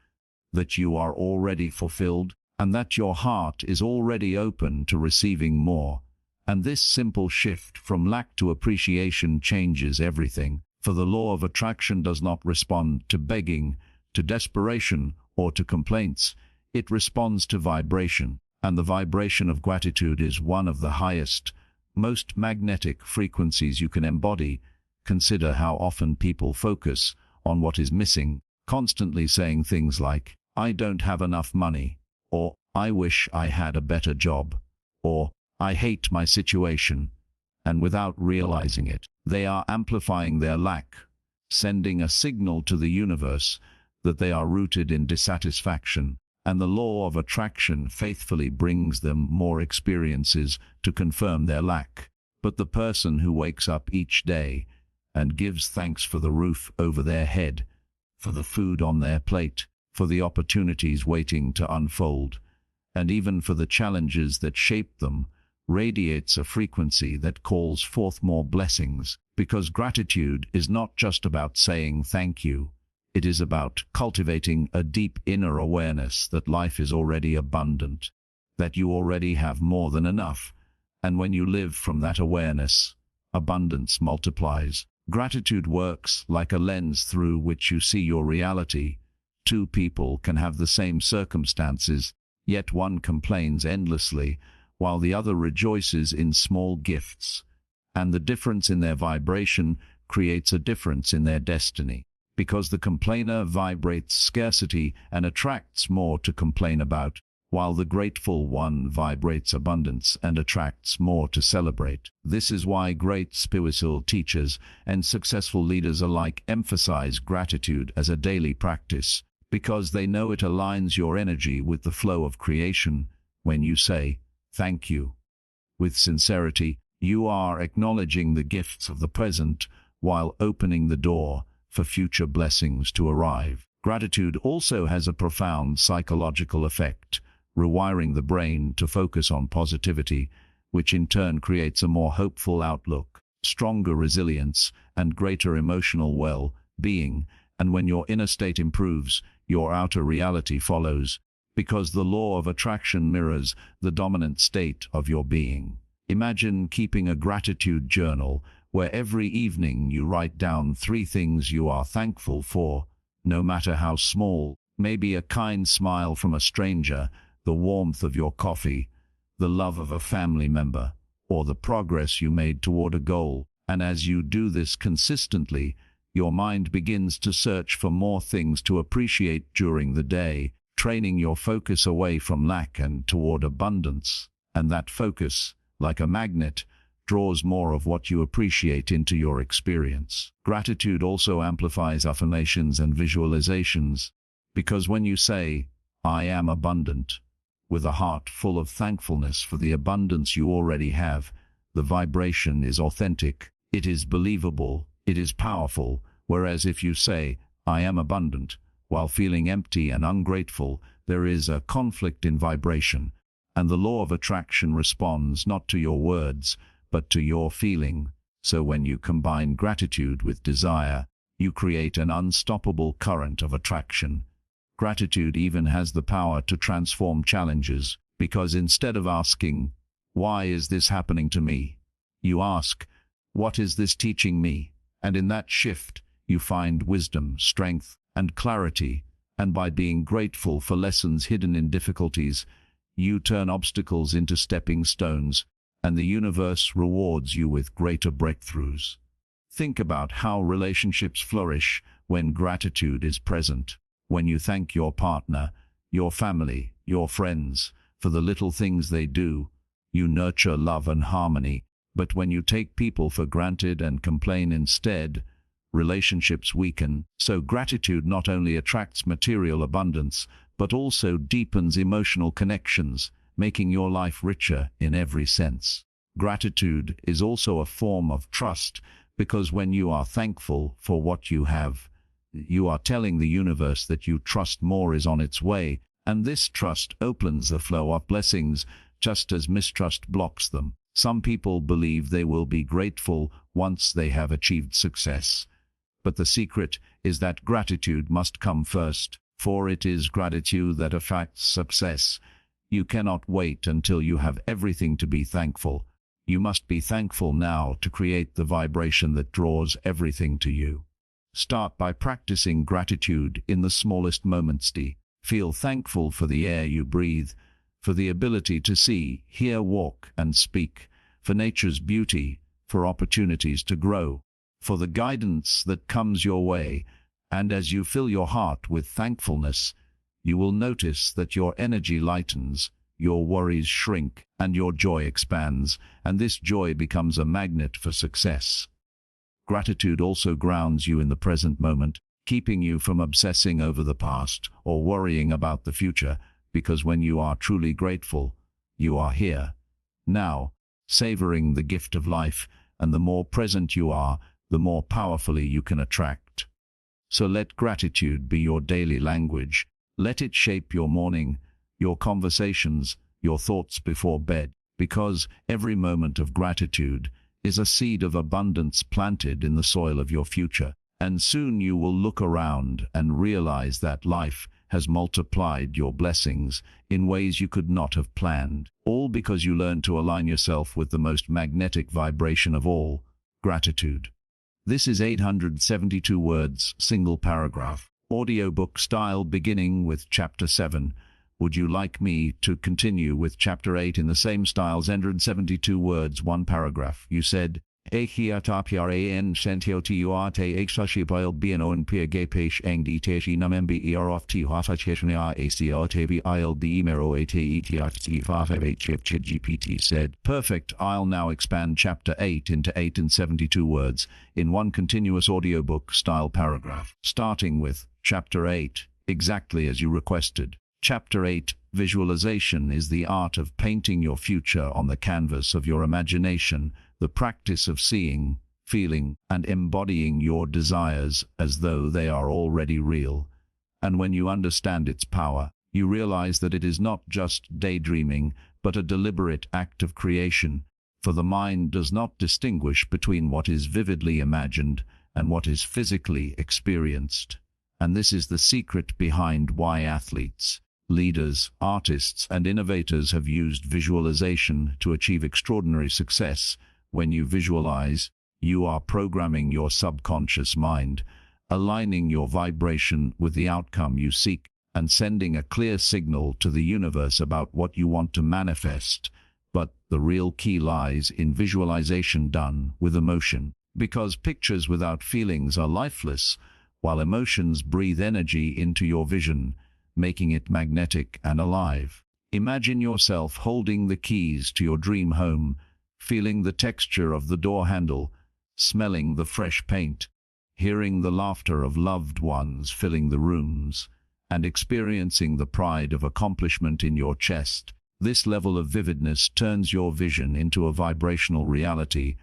that you are already fulfilled, and that your heart is already open to receiving more. And this simple shift from lack to appreciation changes everything, for the law of attraction does not respond to begging, to desperation, or to complaints. It responds to vibration, and the vibration of gratitude is one of the highest, most magnetic frequencies you can embody. Consider how often people focus on what is missing, constantly saying things like, "I don't have enough money," or "I wish I had a better job," or "I hate my situation." And without realizing it, they are amplifying their lack, sending a signal to the universe that they are rooted in dissatisfaction. And the law of attraction faithfully brings them more experiences to confirm their lack. But the person who wakes up each day and gives thanks for the roof over their head, for the food on their plate, for the opportunities waiting to unfold, and even for the challenges that shape them, radiates a frequency that calls forth more blessings. Because gratitude is not just about saying thank you. It is about cultivating a deep inner awareness that life is already abundant, that you already have more than enough. And when you live from that awareness, abundance multiplies. Gratitude works like a lens through which you see your reality. Two people can have the same circumstances, yet one complains endlessly, while the other rejoices in small gifts. And the difference in their vibration creates a difference in their destiny. Because the complainer vibrates scarcity and attracts more to complain about, while the grateful one vibrates abundance and attracts more to celebrate. This is why great spiritual teachers and successful leaders alike emphasize gratitude as a daily practice, because they know it aligns your energy with the flow of creation. When you say, "Thank you," with sincerity, you are acknowledging the gifts of the present while opening the door for future blessings to arrive. Gratitude also has a profound psychological effect, rewiring the brain to focus on positivity, which in turn creates a more hopeful outlook, stronger resilience, and greater emotional well-being. And when your inner state improves, your outer reality follows, because the law of attraction mirrors the dominant state of your being. Imagine keeping a gratitude journal where every evening you write down 3 things you are thankful for, no matter how small. Maybe a kind smile from a stranger, the warmth of your coffee, the love of a family member, or the progress you made toward a goal. And as you do this consistently, your mind begins to search for more things to appreciate during the day, training your focus away from lack and toward abundance. And that focus, like a magnet, draws more of what you appreciate into your experience. Gratitude also amplifies affirmations and visualizations, because when you say, "I am abundant," with a heart full of thankfulness for the abundance you already have, the vibration is authentic, it is believable, it is powerful. Whereas if you say, "I am abundant," while feeling empty and ungrateful, there is a conflict in vibration, and the law of attraction responds not to your words, but to your feeling. So when you combine gratitude with desire, you create an unstoppable current of attraction. Gratitude even has the power to transform challenges, because instead of asking, "Why is this happening to me?" you ask, "What is this teaching me?" And in that shift, you find wisdom, strength, and clarity. And by being grateful for lessons hidden in difficulties, you turn obstacles into stepping stones, and the universe rewards you with greater breakthroughs. Think about how relationships flourish when gratitude is present. When you thank your partner, your family, your friends, for the little things they do, you nurture love and harmony. But when you take people for granted and complain instead, relationships weaken. So gratitude not only attracts material abundance, but also deepens emotional connections, making your life richer in every sense. Gratitude is also a form of trust, because when you are thankful for what you have, you are telling the universe that you trust more is on its way, and this trust opens the flow of blessings, just as mistrust blocks them. Some people believe they will be grateful once they have achieved success. But the secret is that gratitude must come first, for it is gratitude that affects success. You cannot wait until you have everything to be thankful. You must be thankful now to create the vibration that draws everything to you. Start by practicing gratitude in the smallest moments. Feel thankful for the air you breathe, for the ability to see, hear, walk, and speak, for nature's beauty, for opportunities to grow, for the guidance that comes your way. And as you fill your heart with thankfulness, you will notice that your energy lightens, your worries shrink, and your joy expands, and this joy becomes a magnet for success. Gratitude also grounds you in the present moment, keeping you from obsessing over the past or worrying about the future, because when you are truly grateful, you are here, now, savoring the gift of life, and the more present you are, the more powerfully you can attract. So let gratitude be your daily language. Let it shape your morning, your conversations, your thoughts before bed, because every moment of gratitude is a seed of abundance planted in the soil of your future. And soon you will look around and realize that life has multiplied your blessings in ways you could not have planned, all because you learned to align yourself with the most magnetic vibration of all, gratitude. This is 872 words, single paragraph, audiobook style, beginning with Chapter 7. Would you like me to continue with Chapter 8 in the same style? 172 words, one paragraph. You said, Ehiatapiran sentiotuate exashibil bianon piagapesh angditeshi namembi hafacheshnia aciotabi mero GPT said. Perfect. I'll now expand Chapter 8 into 872 words in one continuous audiobook style paragraph. Starting with Chapter 8. exactly as you requested. Chapter 8: Visualization is the art of painting your future on the canvas of your imagination, the practice of seeing, feeling, and embodying your desires as though they are already real. And when you understand its power, you realize that it is not just daydreaming, but a deliberate act of creation, for the mind does not distinguish between what is vividly imagined and what is physically experienced. And this is the secret behind why athletes, leaders, artists, and innovators have used visualization to achieve extraordinary success. When you visualize, you are programming your subconscious mind, aligning your vibration with the outcome you seek, and sending a clear signal to the universe about what you want to manifest. But the real key lies in visualization done with emotion, because pictures without feelings are lifeless, while emotions breathe energy into your vision, making it magnetic and alive. Imagine yourself holding the keys to your dream home, feeling the texture of the door handle, smelling the fresh paint, hearing the laughter of loved ones filling the rooms, and experiencing the pride of accomplishment in your chest. This level of vividness turns your vision into a vibrational reality,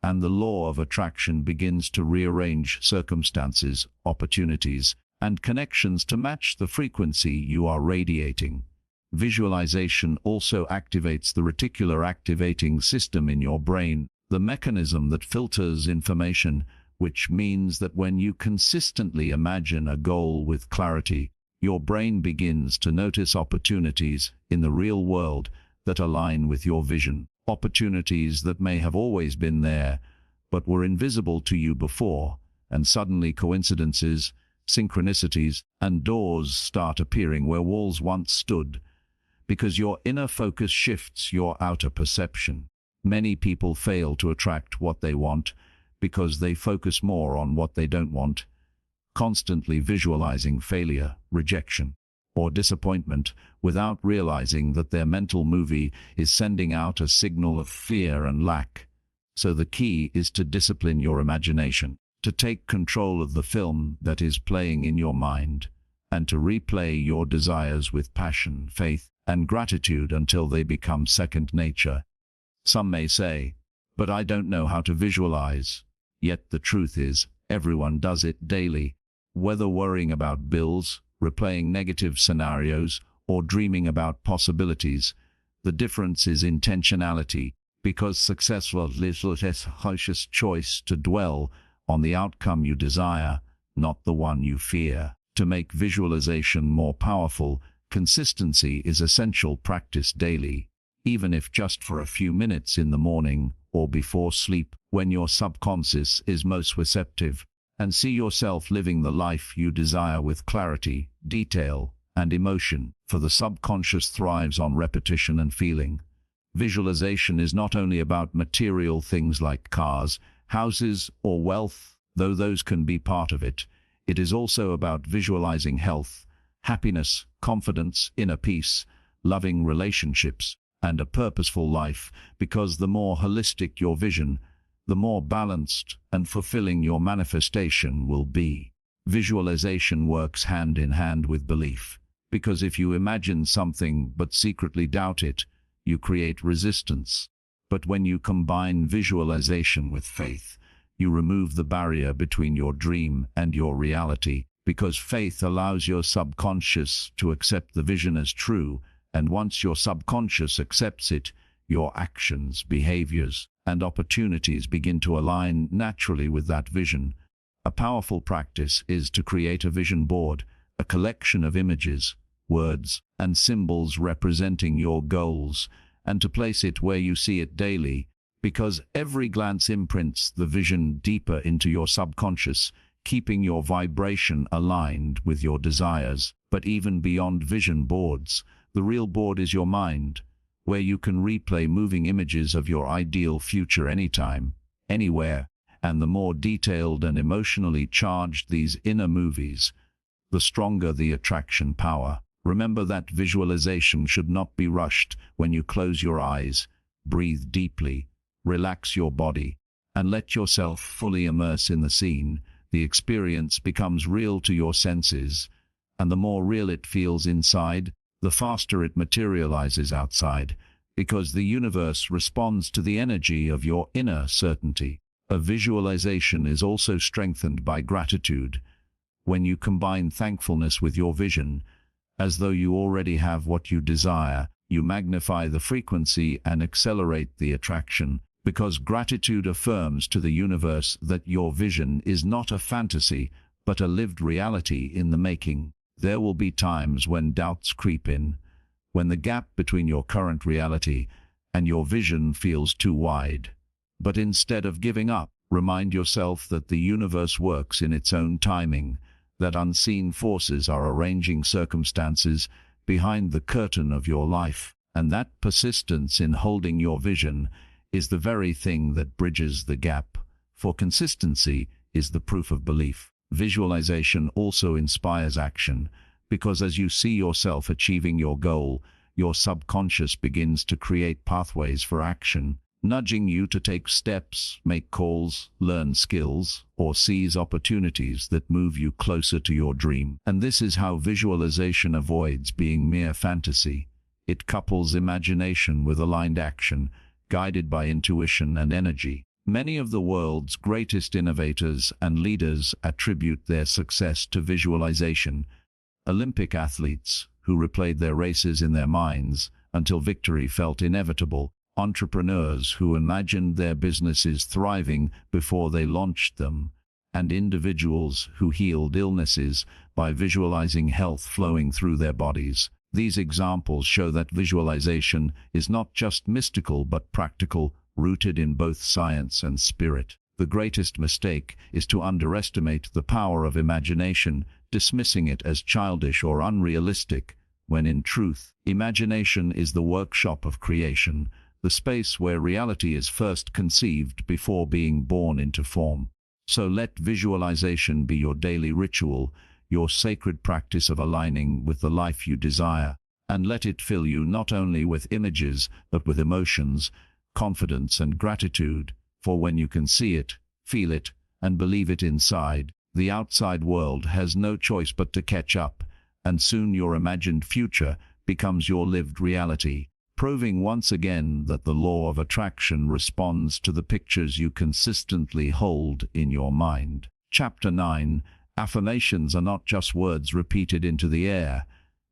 and the law of attraction begins to rearrange circumstances, opportunities, and connections to match the frequency you are radiating. Visualization also activates the reticular activating system in your brain, the mechanism that filters information, which means that when you consistently imagine a goal with clarity, your brain begins to notice opportunities in the real world that align with your vision. Opportunities that may have always been there, but were invisible to you before, and suddenly coincidences, synchronicities, and doors start appearing where walls once stood, because your inner focus shifts your outer perception. Many people fail to attract what they want because they focus more on what they don't want, constantly visualizing failure, rejection, or disappointment without realizing that their mental movie is sending out a signal of fear and lack. So the key is to discipline your imagination, to take control of the film that is playing in your mind, and to replay your desires with passion, faith, and gratitude until they become second nature. Some may say, "But I don't know how to visualize." Yet the truth is, everyone does it daily, whether worrying about bills, replaying negative scenarios, or dreaming about possibilities. The difference is intentionality, because successful is conscious choice to dwell on the outcome you desire, not the one you fear. To make visualization more powerful, consistency is essential. Practice daily, even if just for a few minutes in the morning or before sleep, when your subconscious is most receptive, and see yourself living the life you desire with clarity, detail, and emotion, for the subconscious thrives on repetition and feeling. Visualization is not only about material things like cars, houses, or wealth, though those can be part of it. It is also about visualizing health, happiness, confidence, inner peace, loving relationships, and a purposeful life, because the more holistic your vision, the more balanced and fulfilling your manifestation will be. Visualization works hand in hand with belief, because if you imagine something but secretly doubt it, you create resistance. But when you combine visualization with faith, you remove the barrier between your dream and your reality, because faith allows your subconscious to accept the vision as true, and once your subconscious accepts it, your actions, behaviors, and opportunities begin to align naturally with that vision. A powerful practice is to create a vision board, a collection of images, words, and symbols representing your goals, and to place it where you see it daily, because every glance imprints the vision deeper into your subconscious, keeping your vibration aligned with your desires. But even beyond vision boards, the real board is your mind, where you can replay moving images of your ideal future anytime, anywhere, and the more detailed and emotionally charged these inner movies, the stronger the attraction power. Remember that visualization should not be rushed. When you close your eyes, breathe deeply, relax your body, and let yourself fully immerse in the scene, the experience becomes real to your senses, And the more real it feels inside, the faster it materializes outside, because the universe responds to the energy of your inner certainty. A visualization is also strengthened by gratitude. When you combine thankfulness with your vision, as though you already have what you desire, you magnify the frequency and accelerate the attraction, because gratitude affirms to the universe that your vision is not a fantasy, but a lived reality in the making. There will be times when doubts creep in, when the gap between your current reality and your vision feels too wide. But instead of giving up, remind yourself that the universe works in its own timing, that unseen forces are arranging circumstances behind the curtain of your life, and that persistence in holding your vision is the very thing that bridges the gap, for consistency is the proof of belief. Visualization also inspires action, because as you see yourself achieving your goal, your subconscious begins to create pathways for action, nudging you to take steps, make calls, learn skills, or seize opportunities that move you closer to your dream. And this is how visualization avoids being mere fantasy. It couples imagination with aligned action, guided by intuition and energy. Many of the world's greatest innovators and leaders attribute their success to visualization. Olympic athletes, who replayed their races in their minds until victory felt inevitable, entrepreneurs who imagined their businesses thriving before they launched them, and individuals who healed illnesses by visualizing health flowing through their bodies. These examples show that visualization is not just mystical but practical, rooted in both science and spirit. The greatest mistake is to underestimate the power of imagination, dismissing it as childish or unrealistic, when in truth, imagination is the workshop of creation, the space where reality is first conceived before being born into form. So let visualization be your daily ritual, your sacred practice of aligning with the life you desire, and let it fill you not only with images, but with emotions, confidence and gratitude, for when you can see it, feel it, and believe it inside, the outside world has no choice but to catch up, and soon your imagined future becomes your lived reality, proving once again that the law of attraction responds to the pictures you consistently hold in your mind. Chapter 9. Affirmations are not just words repeated into the air.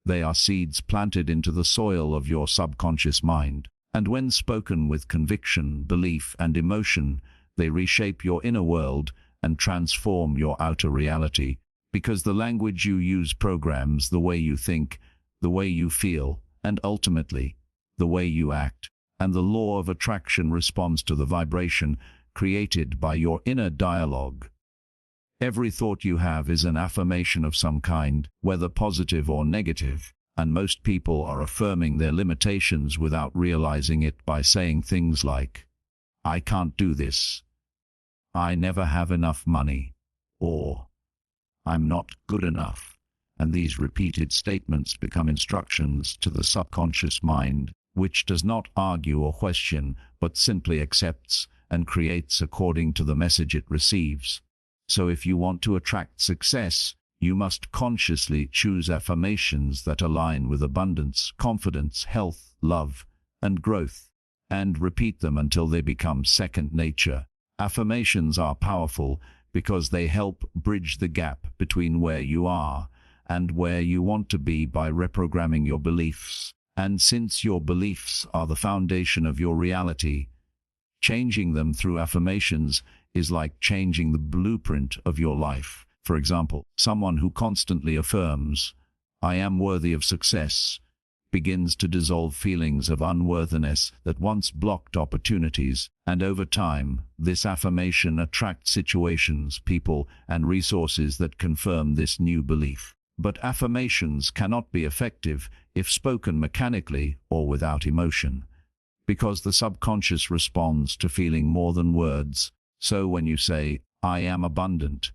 They are seeds planted into the soil of your subconscious mind. And when spoken with conviction, belief, and emotion, they reshape your inner world and transform your outer reality, because the language you use programs the way you think, the way you feel, and ultimately, the way you act. And the law of attraction responds to the vibration created by your inner dialogue. Every thought you have is an affirmation of some kind, whether positive or negative, and most people are affirming their limitations without realizing it by saying things like, "I can't do this," "I never have enough money," or "I'm not good enough." And these repeated statements become instructions to the subconscious mind, which does not argue or question, but simply accepts and creates according to the message it receives. So if you want to attract success, you must consciously choose affirmations that align with abundance, confidence, health, love, and growth, and repeat them until they become second nature. Affirmations are powerful because they help bridge the gap between where you are and where you want to be by reprogramming your beliefs. And since your beliefs are the foundation of your reality, changing them through affirmations is like changing the blueprint of your life. For example, someone who constantly affirms, "I am worthy of success," begins to dissolve feelings of unworthiness that once blocked opportunities, and over time, this affirmation attracts situations, people, and resources that confirm this new belief. But affirmations cannot be effective if spoken mechanically or without emotion, because the subconscious responds to feeling more than words. So when you say, "I am abundant,"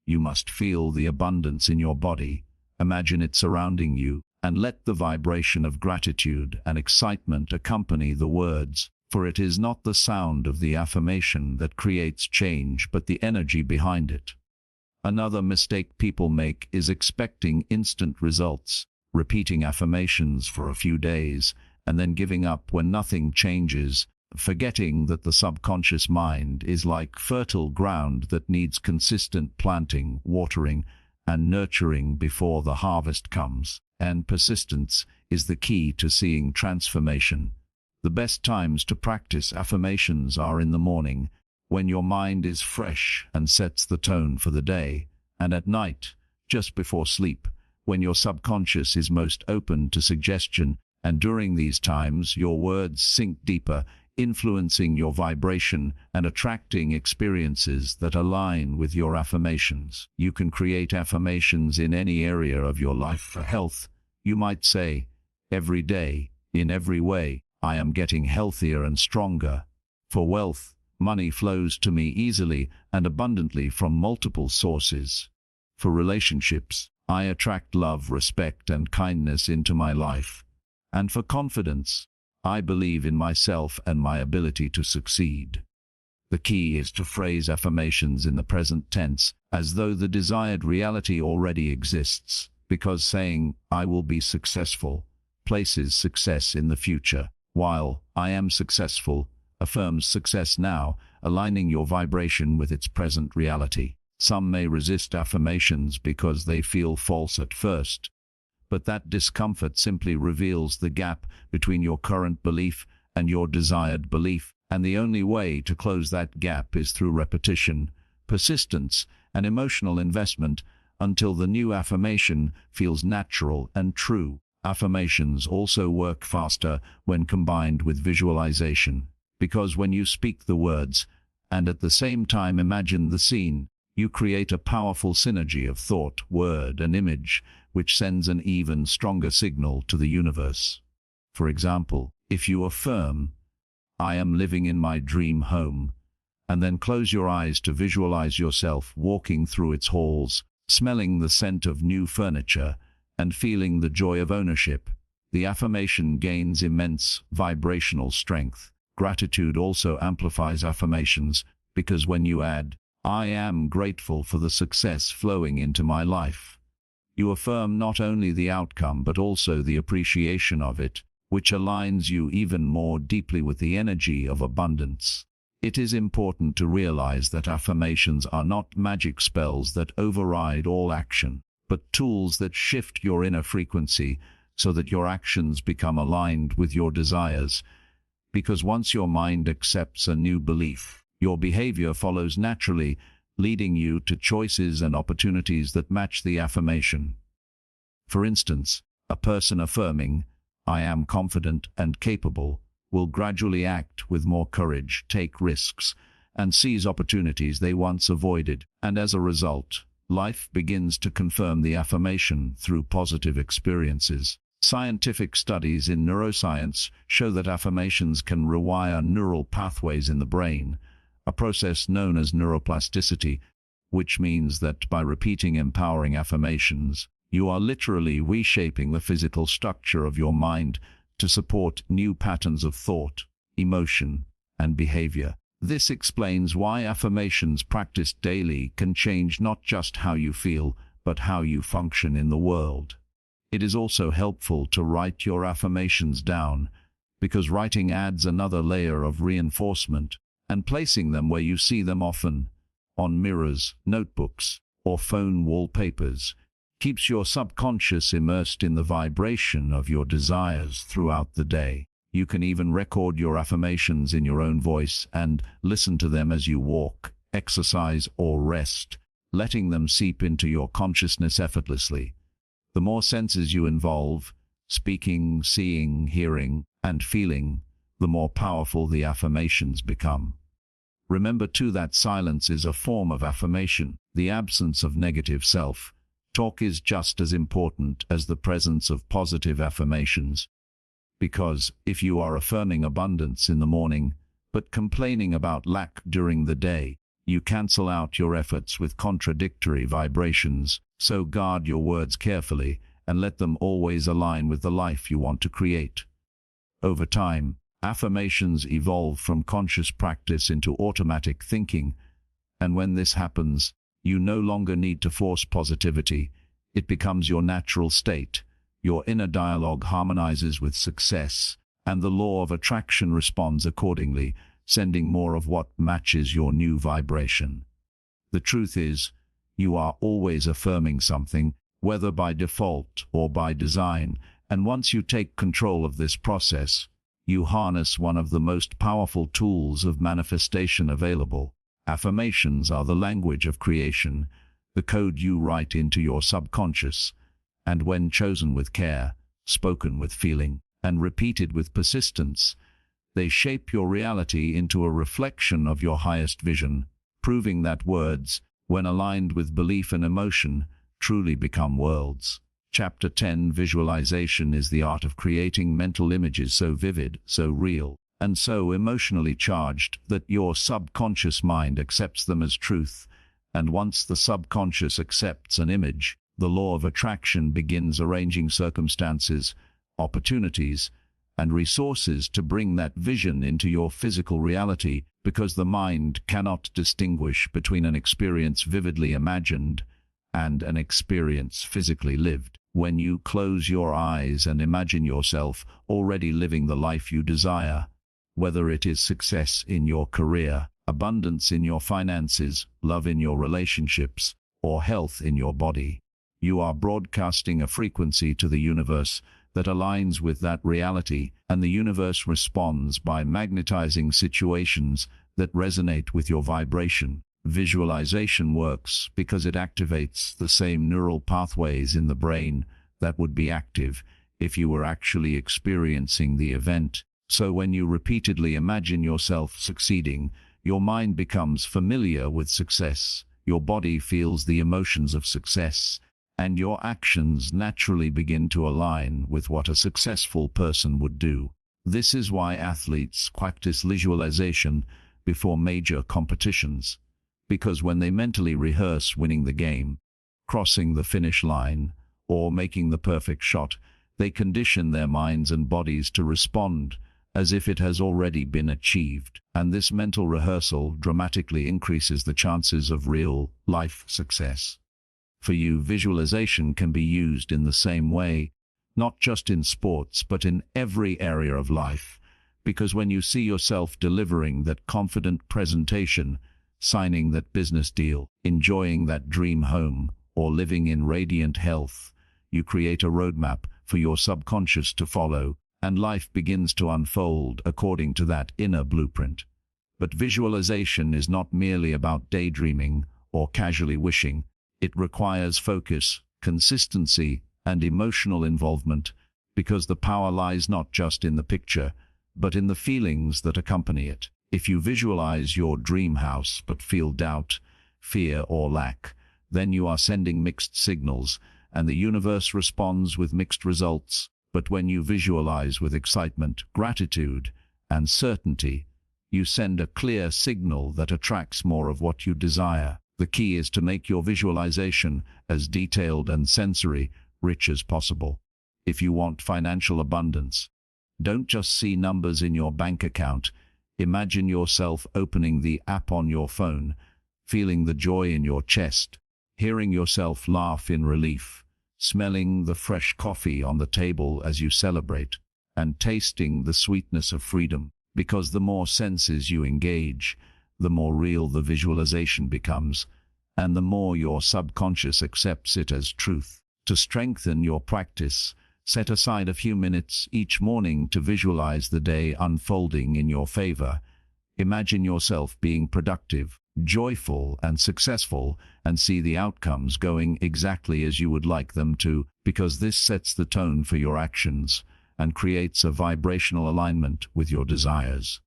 you must feel the abundance in your body, imagine it surrounding you, and let the vibration of gratitude and excitement accompany the words, for it is not the sound of the affirmation that creates change but the energy behind it. Another mistake people make is expecting instant results, repeating affirmations for a few days, and then giving up when nothing changes, forgetting that the subconscious mind is like fertile ground that needs consistent planting, watering, and nurturing before the harvest comes. And persistence is the key to seeing transformation. The best times to practice affirmations are in the morning, when your mind is fresh and sets the tone for the day, and at night, just before sleep, when your subconscious is most open to suggestion, and during these times your words sink deeper, influencing your vibration and attracting experiences that align with your affirmations. You can create affirmations in any area of your life. For health, you might say, "Every day, in every way, I am getting healthier and stronger." For wealth, money flows to me easily and abundantly from multiple sources. For relationships, I attract love, respect, and kindness into my life. And for confidence, I believe in myself and my ability to succeed. The key is to phrase affirmations in the present tense, as though the desired reality already exists, because saying, "I will be successful," places success in the future, while "I am successful" affirms success now, aligning your vibration with its present reality. Some may resist affirmations because they feel false at first, but that discomfort simply reveals the gap between your current belief and your desired belief, and the only way to close that gap is through repetition, persistence, and emotional investment until the new affirmation feels natural and true. Affirmations also work faster when combined with visualization, because when you speak the words and at the same time imagine the scene, you create a powerful synergy of thought, word, and image, which sends an even stronger signal to the universe. For example, if you affirm, "I am living in my dream home," and then close your eyes to visualize yourself walking through its halls, smelling the scent of new furniture, and feeling the joy of ownership, the affirmation gains immense vibrational strength. Gratitude also amplifies affirmations, because when you add, "I am grateful for the success flowing into my life," you affirm not only the outcome but also the appreciation of it, which aligns you even more deeply with the energy of abundance. It is important to realize that affirmations are not magic spells that override all action, but tools that shift your inner frequency so that your actions become aligned with your desires. Because once your mind accepts a new belief, your behavior follows naturally, leading you to choices and opportunities that match the affirmation. For instance, a person affirming, "I am confident and capable," will gradually act with more courage, take risks, and seize opportunities they once avoided. And as a result, life begins to confirm the affirmation through positive experiences. Scientific studies in neuroscience show that affirmations can rewire neural pathways in the brain, a process known as neuroplasticity, which means that by repeating empowering affirmations, you are literally reshaping the physical structure of your mind to support new patterns of thought, emotion, and behavior. This explains why affirmations practiced daily can change not just how you feel, but how you function in the world. It is also helpful to write your affirmations down, because writing adds another layer of reinforcement, and placing them where you see them often, on mirrors, notebooks, or phone wallpapers, keeps your subconscious immersed in the vibration of your desires throughout the day. You can even record your affirmations in your own voice and listen to them as you walk, exercise, or rest, letting them seep into your consciousness effortlessly. The more senses you involve, speaking, seeing, hearing, and feeling, the more powerful the affirmations become. Remember too that silence is a form of affirmation, the absence of negative self-talk is just as important as the presence of positive affirmations. Because if you are affirming abundance in the morning, but complaining about lack during the day, you cancel out your efforts with contradictory vibrations. So guard your words carefully and let them always align with the life you want to create. Over time, affirmations evolve from conscious practice into automatic thinking, and when this happens, You no longer need to force positivity. It becomes your natural state. Your inner dialogue harmonizes with success, and the law of attraction responds accordingly, sending more of what matches your new vibration. The truth is, you are always affirming something, whether by default or by design, and once you take control of this process, you harness one of the most powerful tools of manifestation available. Affirmations are the language of creation, the code you write into your subconscious, and when chosen with care, spoken with feeling, and repeated with persistence, they shape your reality into a reflection of your highest vision, proving that words, when aligned with belief and emotion, truly become worlds. Chapter 10: Visualization is the art of creating mental images so vivid, so real, and so emotionally charged that your subconscious mind accepts them as truth. And once the subconscious accepts an image, the law of attraction begins arranging circumstances, opportunities, and resources to bring that vision into your physical reality, because the mind cannot distinguish between an experience vividly imagined and an experience physically lived. When you close your eyes and imagine yourself already living the life you desire, whether it is success in your career, abundance in your finances, love in your relationships, or health in your body, you are broadcasting a frequency to the universe that aligns with that reality, and the universe responds by magnetizing situations that resonate with your vibration. Visualization works because it activates the same neural pathways in the brain that would be active if you were actually experiencing the event. So when you repeatedly imagine yourself succeeding, your mind becomes familiar with success, your body feels the emotions of success, and your actions naturally begin to align with what a successful person would do. This is why athletes practice visualization before major competitions, because when they mentally rehearse winning the game, crossing the finish line, or making the perfect shot, they condition their minds and bodies to respond as if it has already been achieved, and this mental rehearsal dramatically increases the chances of real-life success. For you, visualization can be used in the same way, not just in sports, but in every area of life, because when you see yourself delivering that confident presentation, signing that business deal, enjoying that dream home, or living in radiant health, you create a roadmap for your subconscious to follow, and life begins to unfold according to that inner blueprint. But visualization is not merely about daydreaming or casually wishing. It requires focus, consistency, and emotional involvement, because the power lies not just in the picture, but in the feelings that accompany it. If you visualize your dream house but feel doubt, fear, or lack, then you are sending mixed signals, and the universe responds with mixed results. But when you visualize with excitement, gratitude, and certainty, you send a clear signal that attracts more of what you desire. The key is to make your visualization as detailed and sensory-rich as possible. If you want financial abundance, don't just see numbers in your bank account. Imagine yourself opening the app on your phone, feeling the joy in your chest, hearing yourself laugh in relief, smelling the fresh coffee on the table as you celebrate, and tasting the sweetness of freedom. Because the more senses you engage, the more real the visualization becomes, and the more your subconscious accepts it as truth. To strengthen your practice, set aside a few minutes each morning to visualize the day unfolding in your favor. Imagine yourself being productive, joyful, and successful, and see the outcomes going exactly as you would like them to, because this sets the tone for your actions and creates a vibrational alignment with your desires.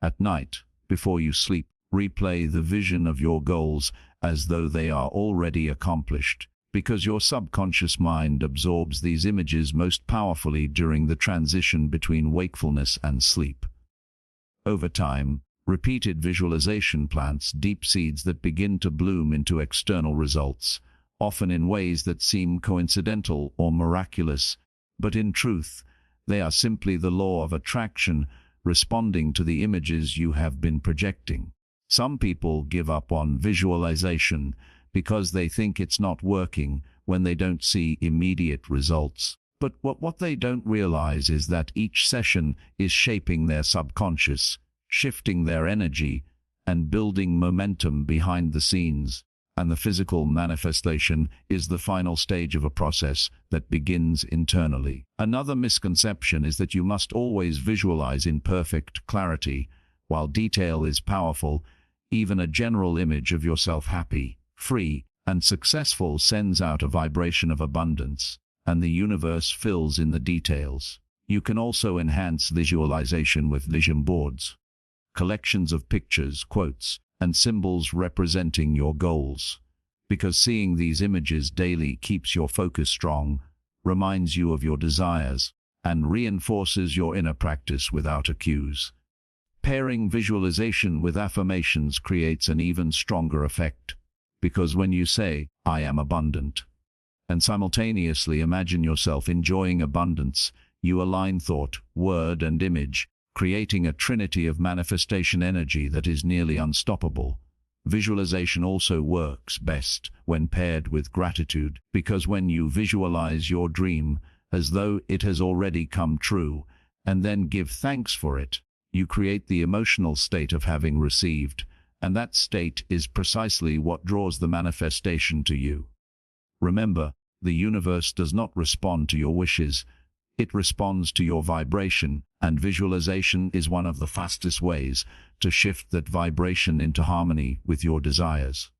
At night, before you sleep, replay the vision of your goals as though they are already accomplished, because your subconscious mind absorbs these images most powerfully during the transition between wakefulness and sleep. Over time, repeated visualization plants deep seeds that begin to bloom into external results, often in ways that seem coincidental or miraculous, but in truth, they are simply the law of attraction responding to the images you have been projecting. Some people give up on visualization because they think it's not working when they don't see immediate results. But what they don't realize is that each session is shaping their subconscious, shifting their energy, and building momentum behind the scenes. And the physical manifestation is the final stage of a process that begins internally. Another misconception is that you must always visualize in perfect clarity. While detail is powerful, even a general image of yourself happy, free, and successful sends out a vibration of abundance, and the universe fills in the details. You can also enhance visualization with vision boards, collections of pictures, quotes, and symbols representing your goals. Because seeing these images daily keeps your focus strong, reminds you of your desires, and reinforces your inner practice without cues. Pairing visualization with affirmations creates an even stronger effect, because when you say, "I am abundant," and simultaneously imagine yourself enjoying abundance, you align thought, word, and image, creating a trinity of manifestation energy that is nearly unstoppable. Visualization also works best when paired with gratitude, because when you visualize your dream as though it has already come true, and then give thanks for it, you create the emotional state of having received, and that state is precisely what draws the manifestation to you. Remember, the universe does not respond to your wishes, it responds to your vibration, and visualization is one of the fastest ways to shift that vibration into harmony with your desires.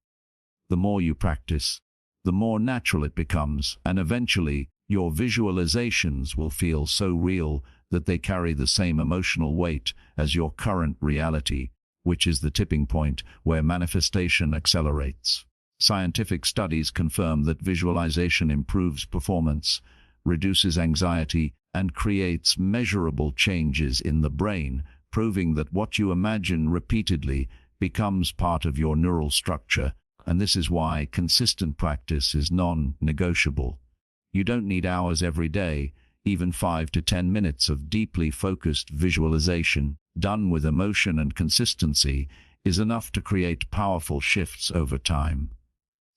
The more you practice, the more natural it becomes, and eventually, your visualizations will feel so real that they carry the same emotional weight as your current reality, which is the tipping point where manifestation accelerates. Scientific studies confirm that visualization improves performance, reduces anxiety, and creates measurable changes in the brain, proving that what you imagine repeatedly becomes part of your neural structure, and this is why consistent practice is non-negotiable. You don't need hours every day. Even 5 to 10 minutes of deeply focused visualization, done with emotion and consistency, is enough to create powerful shifts over time.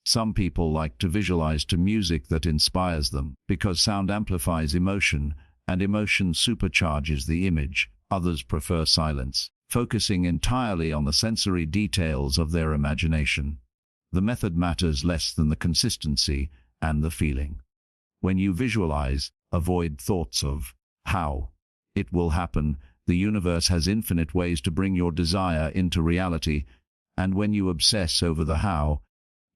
Some people like to visualize to music that inspires them, because sound amplifies emotion, and emotion supercharges the image. Others prefer silence, focusing entirely on the sensory details of their imagination. The method matters less than the consistency and the feeling. When you visualize, avoid thoughts of how it will happen. The universe has infinite ways to bring your desire into reality, and when you obsess over the how,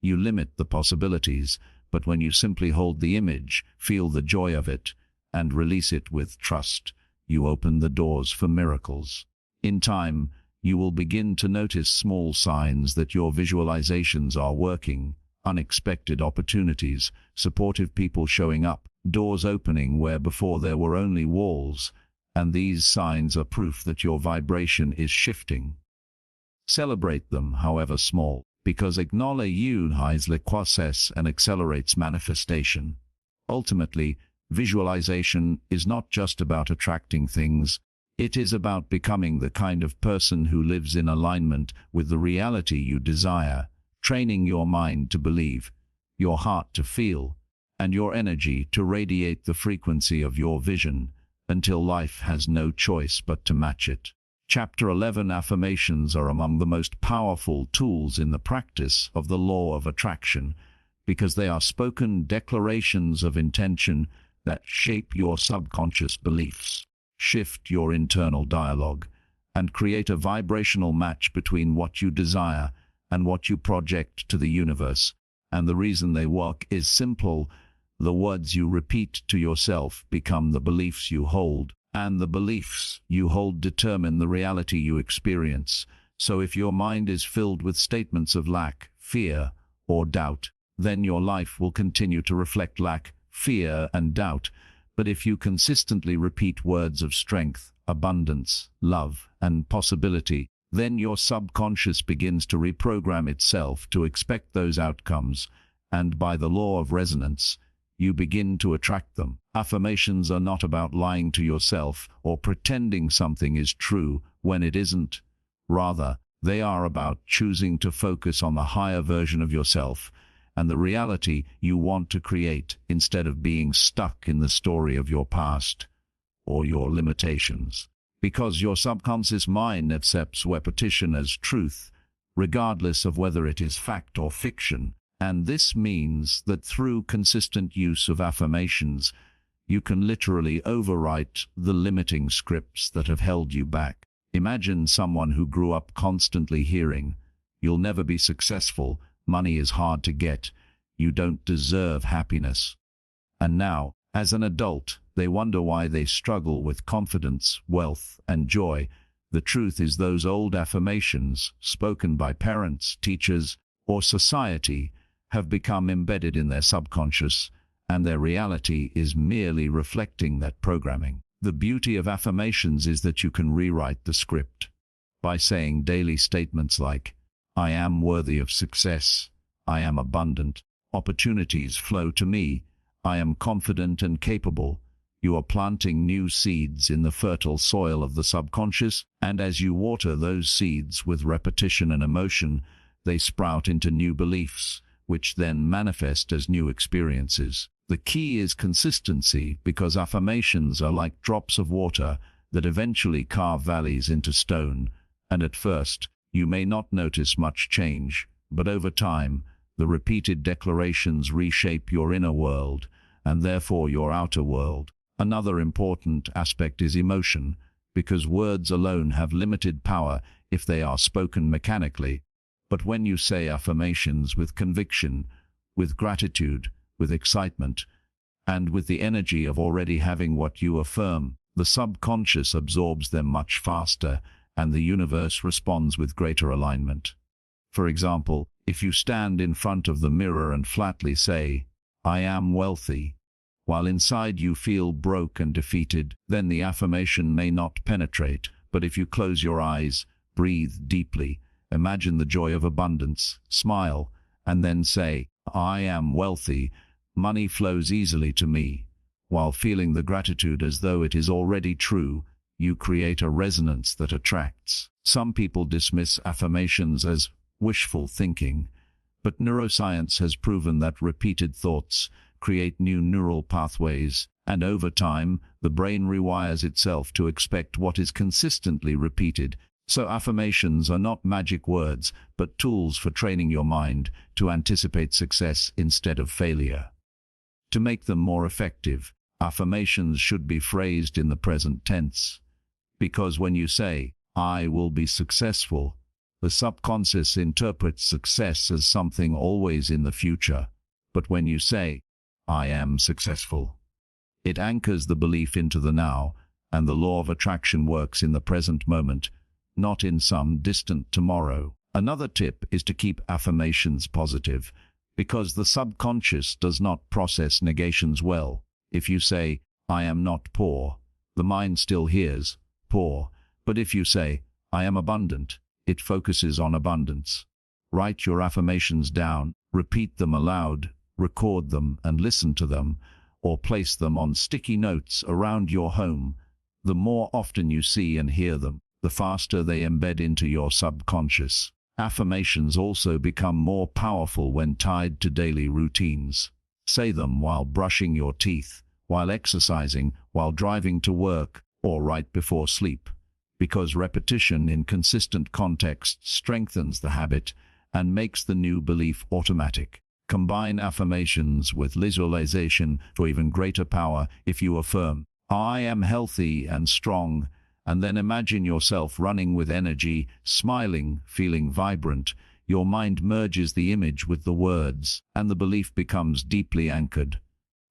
you limit the possibilities. But when you simply hold the image, feel the joy of it, and release it with trust, you open the doors for miracles. In time, you will begin to notice small signs that your visualizations are working: unexpected opportunities, supportive people showing up, doors opening where before there were only walls, and these signs are proof that your vibration is shifting. Celebrate them, however small, because acknowledge the process and accelerates manifestation. Ultimately, visualization is not just about attracting things, it is about becoming the kind of person who lives in alignment with the reality you desire, training your mind to believe, your heart to feel, and your energy to radiate the frequency of your vision, until life has no choice but to match it. Chapter 11. Affirmations are among the most powerful tools in the practice of the law of attraction, because they are spoken declarations of intention that shape your subconscious beliefs, shift your internal dialogue, and create a vibrational match between what you desire and what you project to the universe. And the reason they work is simple: the words you repeat to yourself become the beliefs you hold, and the beliefs you hold determine the reality you experience. So if your mind is filled with statements of lack, fear, or doubt, then your life will continue to reflect lack, fear, and doubt. But if you consistently repeat words of strength, abundance, love, and possibility, then your subconscious begins to reprogram itself to expect those outcomes, and by the law of resonance, you begin to attract them. Affirmations are not about lying to yourself or pretending something is true when it isn't. Rather, they are about choosing to focus on the higher version of yourself and the reality you want to create, instead of being stuck in the story of your past or your limitations. Because your subconscious mind accepts repetition as truth, regardless of whether it is fact or fiction. And this means that through consistent use of affirmations, you can literally overwrite the limiting scripts that have held you back. Imagine someone who grew up constantly hearing, "You'll never be successful, money is hard to get, you don't deserve happiness." And now, as an adult, they wonder why they struggle with confidence, wealth, and joy. The truth is, those old affirmations, spoken by parents, teachers, or society, have become embedded in their subconscious, and their reality is merely reflecting that programming. The beauty of affirmations is that you can rewrite the script by saying daily statements like, "I am worthy of success, I am abundant, opportunities flow to me, I am confident and capable." You are planting new seeds in the fertile soil of the subconscious, and as you water those seeds with repetition and emotion, they sprout into new beliefs, which then manifest as new experiences. The key is consistency, because affirmations are like drops of water that eventually carve valleys into stone, and at first, you may not notice much change, but over time, the repeated declarations reshape your inner world, and therefore your outer world. Another important aspect is emotion, because words alone have limited power if they are spoken mechanically. But when you say affirmations with conviction, with gratitude, with excitement, and with the energy of already having what you affirm, the subconscious absorbs them much faster, and the universe responds with greater alignment. For example, if you stand in front of the mirror and flatly say, "I am wealthy," while inside you feel broke and defeated, then the affirmation may not penetrate. But if you close your eyes, breathe deeply, imagine the joy of abundance, smile, and then say, "I am wealthy, money flows easily to me," while feeling the gratitude as though it is already true, you create a resonance that attracts. Some people dismiss affirmations as wishful thinking, but neuroscience has proven that repeated thoughts create new neural pathways, and over time, the brain rewires itself to expect what is consistently repeated. So affirmations are not magic words, but tools for training your mind to anticipate success instead of failure. To make them more effective, affirmations should be phrased in the present tense. Because when you say, "I will be successful," the subconscious interprets success as something always in the future. But when you say, "I am successful," it anchors the belief into the now, and the law of attraction works in the present moment, not in some distant tomorrow. Another tip is to keep affirmations positive, because the subconscious does not process negations well. If you say, "I am not poor," the mind still hears poor. But if you say, "I am abundant," it focuses on abundance. Write your affirmations down, repeat them aloud, record them and listen to them, or place them on sticky notes around your home. The more often you see and hear them, the faster they embed into your subconscious. Affirmations also become more powerful when tied to daily routines. Say them while brushing your teeth, while exercising, while driving to work, or right before sleep, because repetition in consistent context strengthens the habit and makes the new belief automatic. Combine affirmations with visualization for even greater power. If you affirm, "I am healthy and strong," and then imagine yourself running with energy, smiling, feeling vibrant, your mind merges the image with the words, and the belief becomes deeply anchored.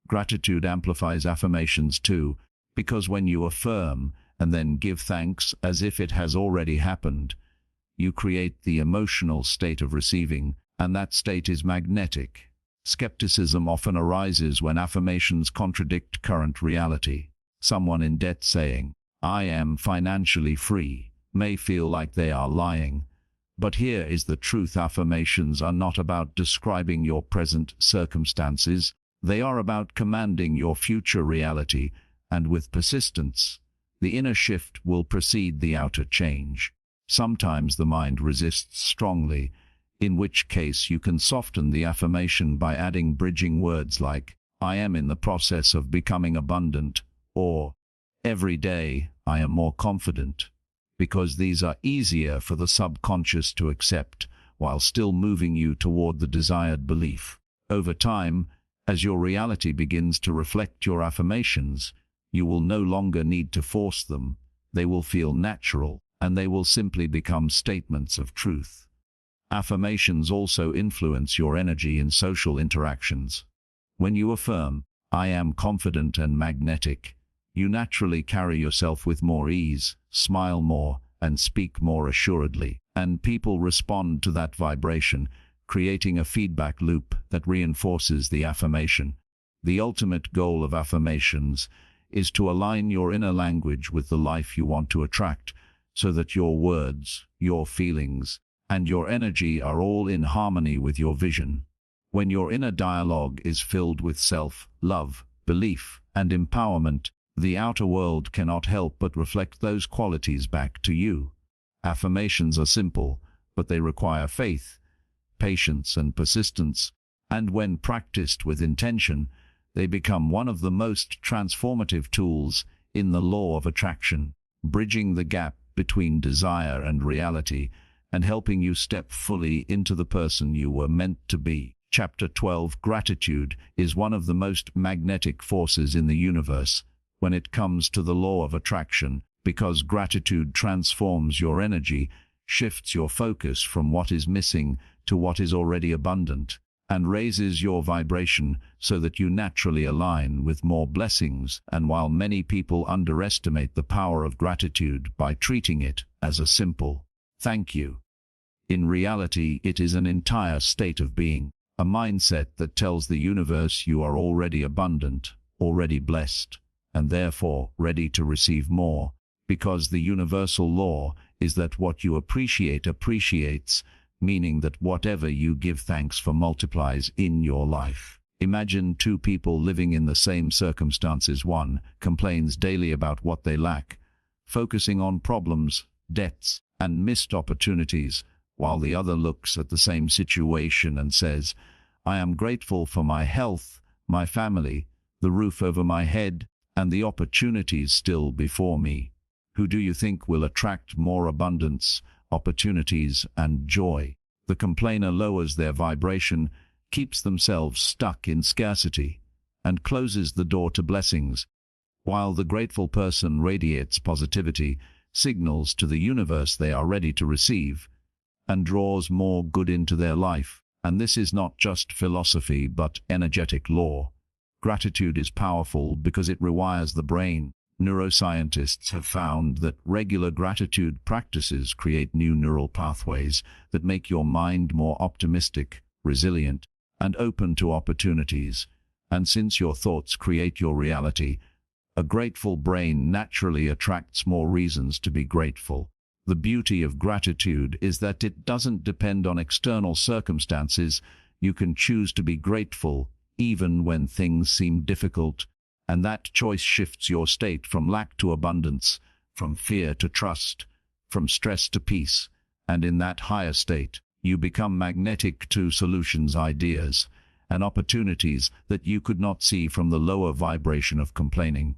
Gratitude amplifies affirmations too, because when you affirm and then give thanks as if it has already happened, you create the emotional state of receiving, and that state is magnetic. Skepticism often arises when affirmations contradict current reality. Someone in debt saying, "I am financially free," may feel like they are lying. But here is the truth: affirmations are not about describing your present circumstances. They are about commanding your future reality, and with persistence, the inner shift will precede the outer change. Sometimes the mind resists strongly. in which case you can soften the affirmation by adding bridging words like, I am in the process of becoming abundant, or every day I am more confident, because these are easier for the subconscious to accept while still moving you toward the desired belief. Over time, as your reality begins to reflect your affirmations, you will no longer need to force them. They will feel natural, and they will simply become statements of truth. Affirmations also influence your energy in social interactions. When you affirm, I am confident and magnetic, you naturally carry yourself with more ease, smile more, and speak more assuredly, and people respond to that vibration, creating a feedback loop that reinforces the affirmation. The ultimate goal of affirmations is to align your inner language with the life you want to attract, so that your words, your feelings, and your energy are all in harmony with your vision. When your inner dialogue is filled with self-love, belief, and empowerment, the outer world cannot help but reflect those qualities back to you. Affirmations are simple, but they require faith, patience, and persistence, and when practiced with intention, they become one of the most transformative tools in the law of attraction, bridging the gap between desire and reality, and helping you step fully into the person you were meant to be. Chapter 12. Gratitude is one of the most magnetic forces in the universe when it comes to the law of attraction, because gratitude transforms your energy, shifts your focus from what is missing to what is already abundant, and raises your vibration so that you naturally align with more blessings. And while many people underestimate the power of gratitude by treating it as a simple thank you, in reality it is an entire state of being, a mindset that tells the universe you are already abundant, already blessed, and therefore ready to receive more, because the universal law is that what you appreciate appreciates, meaning that whatever you give thanks for multiplies in your life. Imagine two people living in the same circumstances. One complains daily about what they lack, focusing on problems, debts, and missed opportunities, while the other looks at the same situation and says, I am grateful for my health, my family, the roof over my head, and the opportunities still before me. Who do you think will attract more abundance, opportunities, and joy? The complainer lowers their vibration, keeps themselves stuck in scarcity, and closes the door to blessings, while the grateful person radiates positivity, signals to the universe they are ready to receive, and draws more good into their life. And this is not just philosophy but energetic law. Gratitude is powerful because it rewires the brain. Neuroscientists have found that regular gratitude practices create new neural pathways that make your mind more optimistic, resilient, and open to opportunities. And since your thoughts create your reality, a grateful brain naturally attracts more reasons to be grateful. The beauty of gratitude is that it doesn't depend on external circumstances. You can choose to be grateful even when things seem difficult, and that choice shifts your state from lack to abundance, from fear to trust, from stress to peace, and in that higher state, you become magnetic to solutions, ideas, and opportunities that you could not see from the lower vibration of complaining.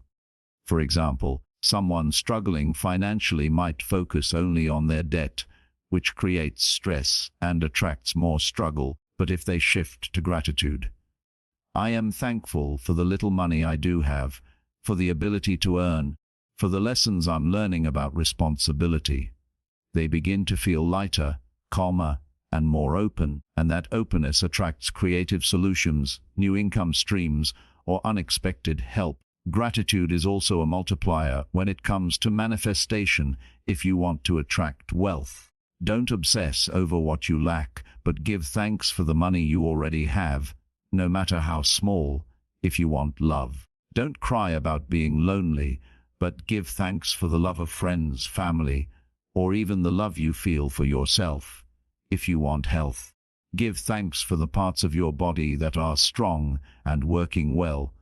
For example, someone struggling financially might focus only on their debt, which creates stress and attracts more struggle. But if they shift to gratitude, I am thankful for the little money I do have, for the ability to earn, for the lessons I'm learning about responsibility, they begin to feel lighter, calmer, and more open, and that openness attracts creative solutions, new income streams, or unexpected help. Gratitude is also a multiplier when it comes to manifestation. If you want to attract wealth, don't obsess over what you lack, but give thanks for the money you already have, no matter how small. If you want love, don't cry about being lonely, but give thanks for the love of friends, family, or even the love you feel for yourself. If you want health, give thanks for the parts of your body that are strong and working well,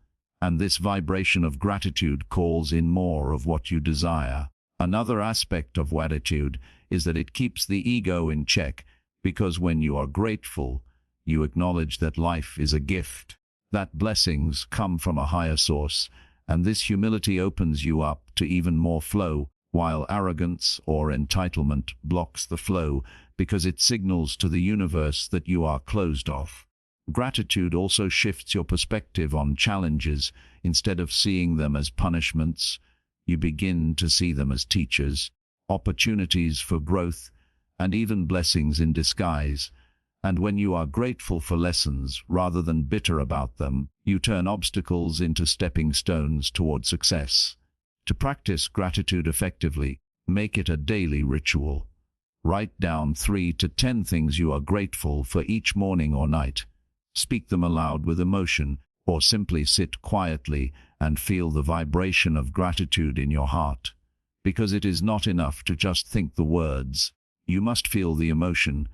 and this vibration of gratitude calls in more of what you desire. Another aspect of gratitude is that it keeps the ego in check, Because when you are grateful, you acknowledge that life is a gift, that blessings come from a higher source, and this humility opens you up to even more flow, while arrogance or entitlement blocks the flow because it signals to the universe that you are closed off. Gratitude also shifts your perspective on challenges. Instead of seeing them as punishments, you begin to see them as teachers, opportunities for growth, and even blessings in disguise. And when you are grateful for lessons rather than bitter about them, you turn obstacles into stepping stones toward success. To practice gratitude effectively, make it a daily ritual. Write down 3 to 10 things you are grateful for each morning or night. Speak them aloud with emotion, or simply sit quietly and feel the vibration of gratitude in your heart. Because it is not enough to just think the words. You must feel the emotion,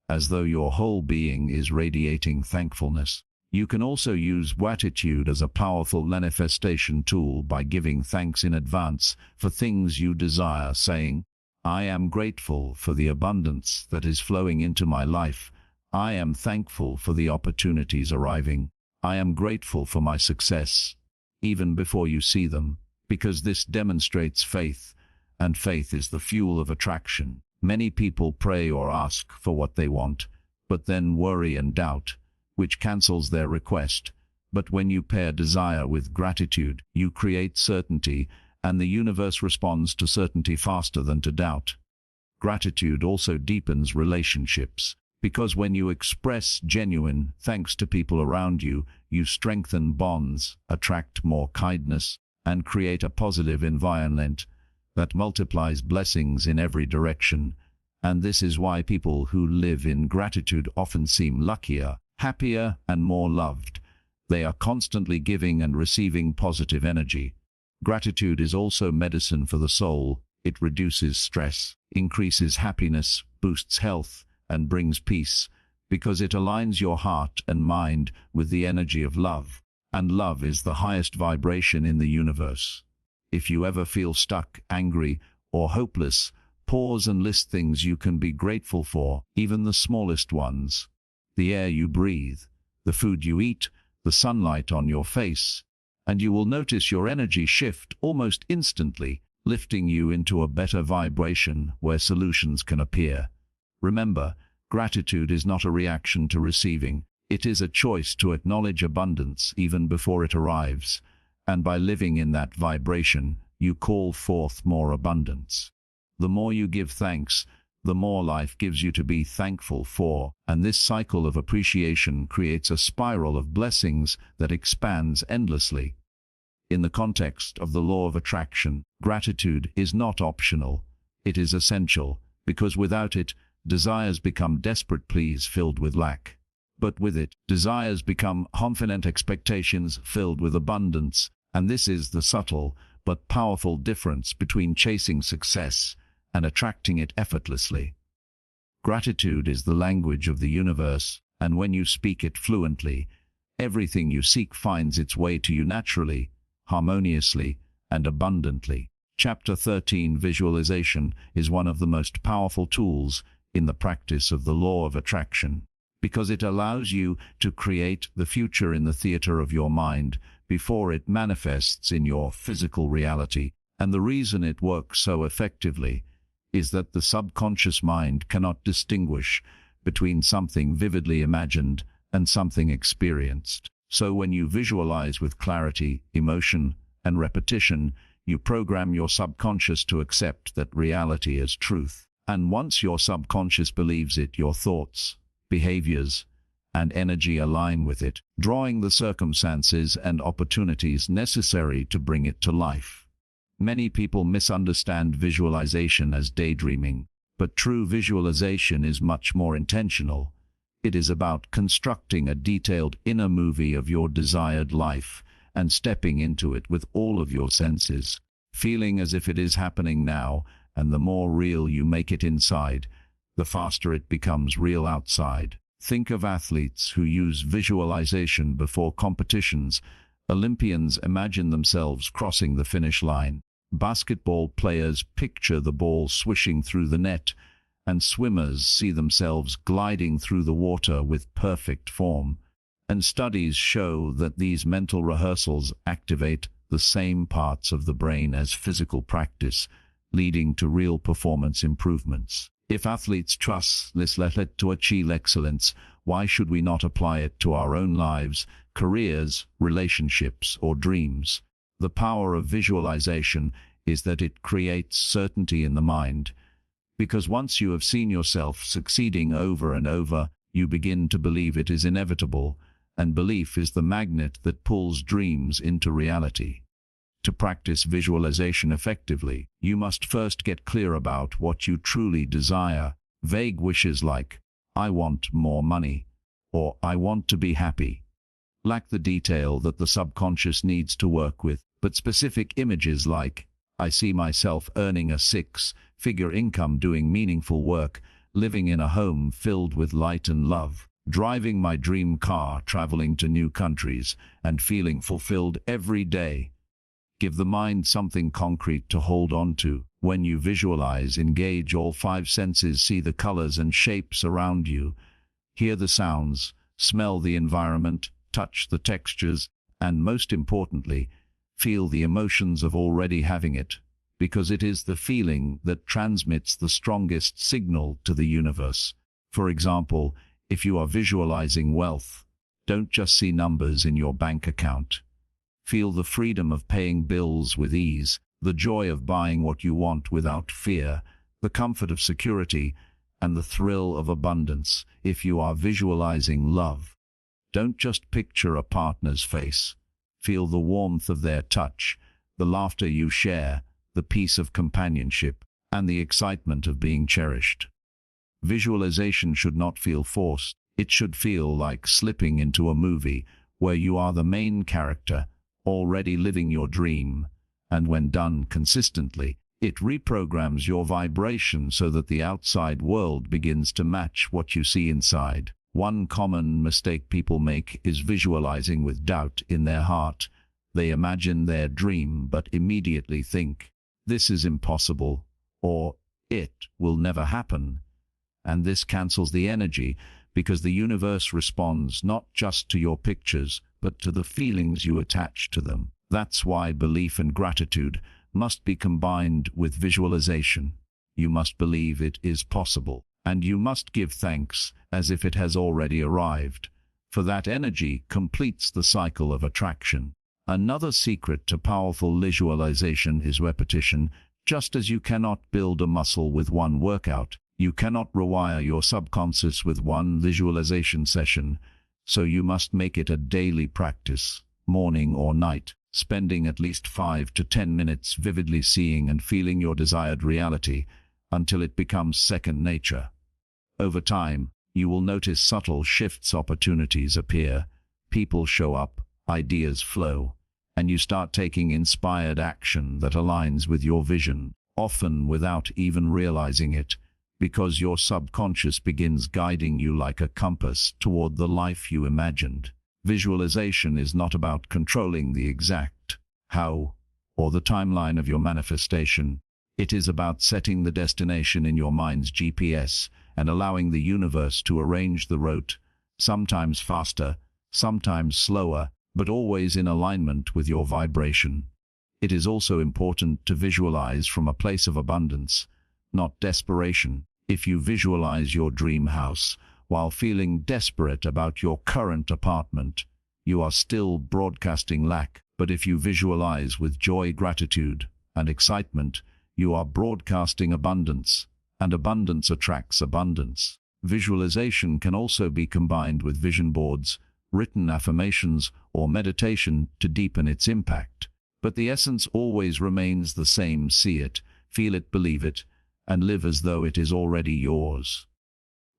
as though your whole being is radiating thankfulness. You can also use gratitude as a powerful manifestation tool by giving thanks in advance for things you desire, saying, "I am grateful for the abundance that is flowing into my life. I am thankful for the opportunities arriving. I am grateful for my success," even before you see them, because this demonstrates faith, and faith is the fuel of attraction. Many people pray or ask for what they want, but then worry and doubt, which cancels their request. But when you pair desire with gratitude, you create certainty, and the universe responds to certainty faster than to doubt. Gratitude also deepens relationships, because when you express genuine thanks to people around you, you strengthen bonds, attract more kindness, and create a positive environment that multiplies blessings in every direction. And this is why people who live in gratitude often seem luckier, happier, and more loved. They are constantly giving and receiving positive energy. Gratitude is also medicine for the soul. It reduces stress, increases happiness, boosts health, and brings peace, because it aligns your heart and mind with the energy of love. And love is the highest vibration in the universe. If you ever feel stuck, angry, or hopeless, pause and list things you can be grateful for, even the smallest ones. The air you breathe, the food you eat, the sunlight on your face, and you will notice your energy shift almost instantly, lifting you into a better vibration where solutions can appear. Remember, gratitude is not a reaction to receiving. It is a choice to acknowledge abundance even before it arrives. And by living in that vibration, you call forth more abundance. The more you give thanks, the more life gives you to be thankful for, and this cycle of appreciation creates a spiral of blessings that expands endlessly. In the context of the law of attraction, gratitude is not optional. It is essential, because without it, desires become desperate pleas filled with lack. But with it, desires become confident expectations filled with abundance, and this is the subtle but powerful difference between chasing success and attracting it effortlessly. Gratitude is the language of the universe, and when you speak it fluently, everything you seek finds its way to you naturally, harmoniously, and abundantly. Chapter 13, Visualization, is one of the most powerful tools in the practice of the law of attraction, because it allows you to create the future in the theater of your mind before it manifests in your physical reality. And the reason it works so effectively is that the subconscious mind cannot distinguish between something vividly imagined and something experienced. So when you visualize with clarity, emotion, and repetition, you program your subconscious to accept that reality as truth. And once your subconscious believes it, your thoughts, behaviors, and energy align with it, drawing the circumstances and opportunities necessary to bring it to life. Many people misunderstand visualization as daydreaming, but true visualization is much more intentional. It is about constructing a detailed inner movie of your desired life and stepping into it with all of your senses, feeling as if it is happening now, and the more real you make it inside, the faster it becomes real outside. Think of athletes who use visualization before competitions. Olympians imagine themselves crossing the finish line. Basketball players picture the ball swishing through the net, and swimmers see themselves gliding through the water with perfect form. And studies show that these mental rehearsals activate the same parts of the brain as physical practice, leading to real performance improvements. If athletes trust this method to achieve excellence, why should we not apply it to our own lives, careers, relationships, or dreams? The power of visualization is that it creates certainty in the mind, because once you have seen yourself succeeding over and over, you begin to believe it is inevitable, and belief is the magnet that pulls dreams into reality. To practice visualization effectively, you must first get clear about what you truly desire. Vague wishes like, "I want more money," or "I want to be happy," lack the detail that the subconscious needs to work with, but specific images like, "I see myself earning a six-figure income doing meaningful work, living in a home filled with light and love, driving my dream car, traveling to new countries, and feeling fulfilled every day." Give the mind something concrete to hold on to. When you visualize, engage all five senses, see the colors and shapes around you, hear the sounds, smell the environment, touch the textures, and most importantly, feel the emotions of already having it, because it is the feeling that transmits the strongest signal to the universe. For example, if you are visualizing wealth, don't just see numbers in your bank account. Feel the freedom of paying bills with ease, the joy of buying what you want without fear, the comfort of security, and the thrill of abundance. If you are visualizing love, don't just picture a partner's face. Feel the warmth of their touch, the laughter you share, the peace of companionship, and the excitement of being cherished. Visualization should not feel forced. It should feel like slipping into a movie where you are the main character, already living your dream, and when done consistently, it reprograms your vibration so that the outside world begins to match what you see inside. One common mistake people make is visualizing with doubt in their heart. They imagine their dream but immediately think, "This is impossible," or "It will never happen." And this cancels the energy, because the universe responds not just to your pictures, but to the feelings you attach to them. That's why belief and gratitude must be combined with visualization. You must believe it is possible, and you must give thanks as if it has already arrived, for that energy completes the cycle of attraction. Another secret to powerful visualization is repetition. Just as you cannot build a muscle with one workout, you cannot rewire your subconscious with one visualization session, so you must make it a daily practice, morning or night, spending at least 5 to 10 minutes vividly seeing and feeling your desired reality until it becomes second nature. Over time, you will notice subtle shifts, opportunities appear, people show up, ideas flow, and you start taking inspired action that aligns with your vision, often without even realizing it, because your subconscious begins guiding you like a compass toward the life you imagined. Visualization is not about controlling the exact how or the timeline of your manifestation. It is about setting the destination in your mind's GPS and allowing the universe to arrange the route, sometimes faster, sometimes slower, but always in alignment with your vibration. It is also important to visualize from a place of abundance, not desperation. If you visualize your dream house while feeling desperate about your current apartment, you are still broadcasting lack. But if you visualize with joy, gratitude, and excitement, you are broadcasting abundance, and abundance attracts abundance. Visualization can also be combined with vision boards, written affirmations, or meditation to deepen its impact. But the essence always remains the same: see it, feel it, believe it, and live as though it is already yours.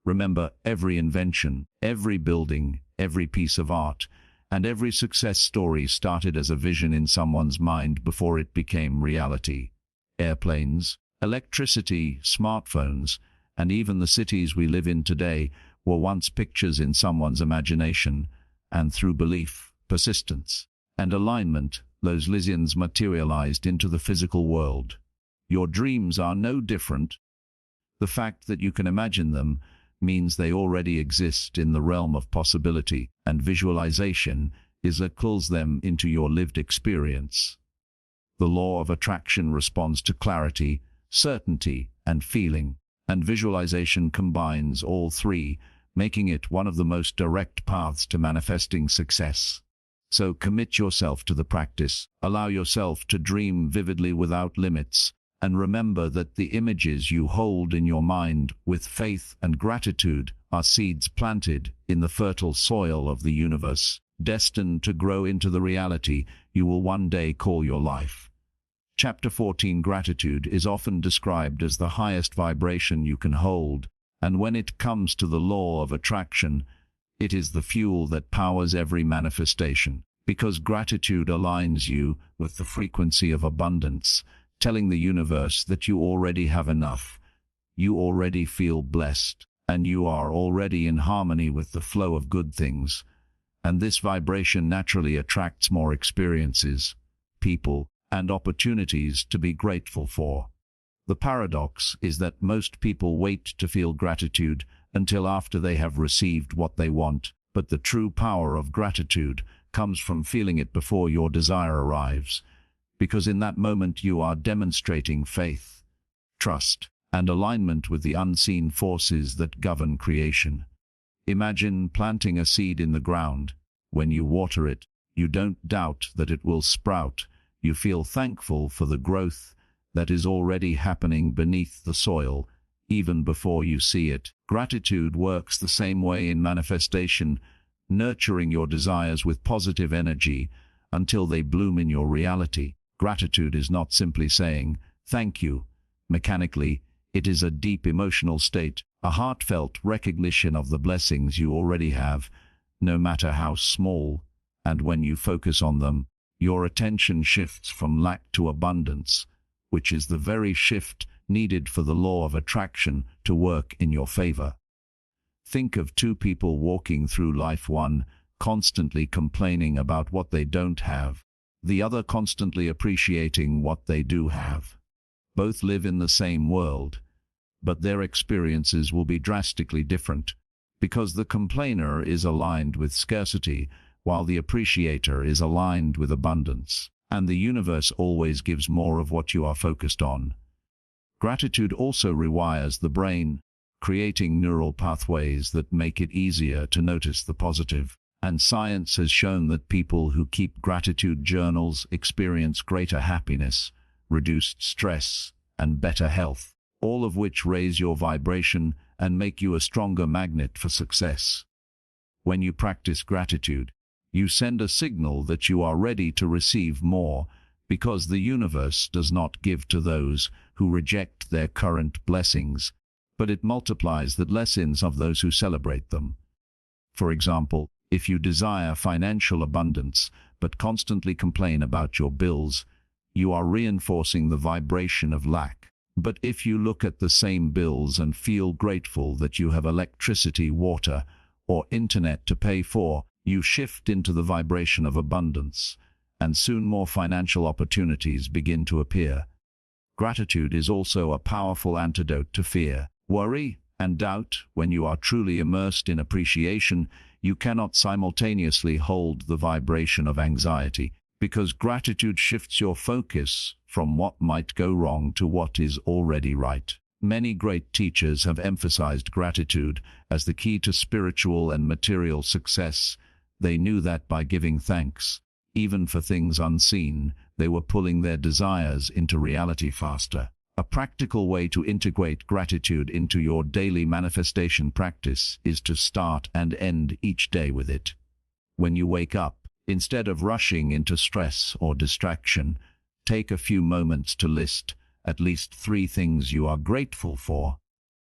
Remember, every invention, every building, every piece of art, and every success story started as a vision in someone's mind before it became reality. Airplanes, electricity, smartphones, and even the cities we live in today were once pictures in someone's imagination, and through belief, persistence, and alignment, those visions materialized into the physical world. Your dreams are no different. The fact that you can imagine them means they already exist in the realm of possibility, and visualization is what calls them into your lived experience. The law of attraction responds to clarity, certainty, and feeling, and visualization combines all three, making it one of the most direct paths to manifesting success. So commit yourself to the practice, allow yourself to dream vividly without limits, and remember that the images you hold in your mind with faith and gratitude are seeds planted in the fertile soil of the universe, destined to grow into the reality you will one day call your life. Chapter 14, Gratitude, is often described as the highest vibration you can hold, and when it comes to the law of attraction, it is the fuel that powers every manifestation, because gratitude aligns you with the frequency of abundance, telling the universe that you already have enough, you already feel blessed, and you are already in harmony with the flow of good things. And this vibration naturally attracts more experiences, people, and opportunities to be grateful for. The paradox is that most people wait to feel gratitude until after they have received what they want, but the true power of gratitude comes from feeling it before your desire arrives, because in that moment you are demonstrating faith, trust, and alignment with the unseen forces that govern creation. Imagine planting a seed in the ground. When you water it, you don't doubt that it will sprout. You feel thankful for the growth that is already happening beneath the soil, even before you see it. Gratitude works the same way in manifestation, nurturing your desires with positive energy until they bloom in your reality. Gratitude is not simply saying, "Thank you," mechanically. It is a deep emotional state, a heartfelt recognition of the blessings you already have, no matter how small, and when you focus on them, your attention shifts from lack to abundance, which is the very shift needed for the law of attraction to work in your favor. Think of two people walking through life, one constantly complaining about what they don't have, the other constantly appreciating what they do have. Both live in the same world, but their experiences will be drastically different, because the complainer is aligned with scarcity, while the appreciator is aligned with abundance, and the universe always gives more of what you are focused on. Gratitude also rewires the brain, creating neural pathways that make it easier to notice the positive, and science has shown that people who keep gratitude journals experience greater happiness, reduced stress, and better health, all of which raise your vibration and make you a stronger magnet for success. When you practice gratitude, you send a signal that you are ready to receive more, because the universe does not give to those who reject their current blessings, but it multiplies the blessings of those who celebrate them. For example, if you desire financial abundance but constantly complain about your bills, you are reinforcing the vibration of lack. But if you look at the same bills and feel grateful that you have electricity, water, or internet to pay for, you shift into the vibration of abundance, and soon more financial opportunities begin to appear. Gratitude is also a powerful antidote to fear, worry, and doubt. When you are truly immersed in appreciation, you cannot simultaneously hold the vibration of anxiety, because gratitude shifts your focus from what might go wrong to what is already right. Many great teachers have emphasized gratitude as the key to spiritual and material success. They knew that by giving thanks, even for things unseen, they were pulling their desires into reality faster. A practical way to integrate gratitude into your daily manifestation practice is to start and end each day with it. When you wake up, instead of rushing into stress or distraction, take a few moments to list at least 3 things you are grateful for,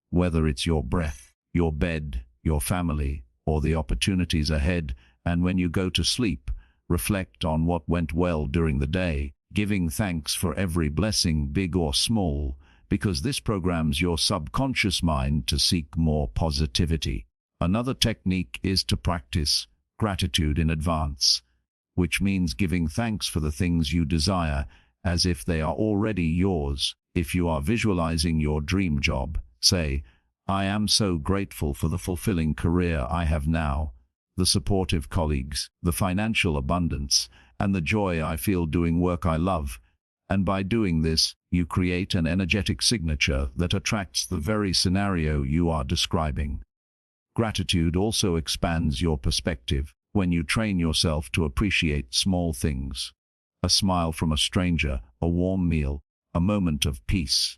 whether it's your breath, your bed, your family, or the opportunities ahead. And when you go to sleep, reflect on what went well during the day, giving thanks for every blessing, big or small, because this programs your subconscious mind to seek more positivity. Another technique is to practice gratitude in advance, which means giving thanks for the things you desire as if they are already yours. If you are visualizing your dream job, Say, I am so grateful for the fulfilling career I have now, the supportive colleagues, the financial abundance, and the joy I feel doing work I love. And by doing this, you create an energetic signature that attracts the very scenario you are describing. Gratitude also expands your perspective when you train yourself to appreciate small things. A smile from a stranger, a warm meal, a moment of peace.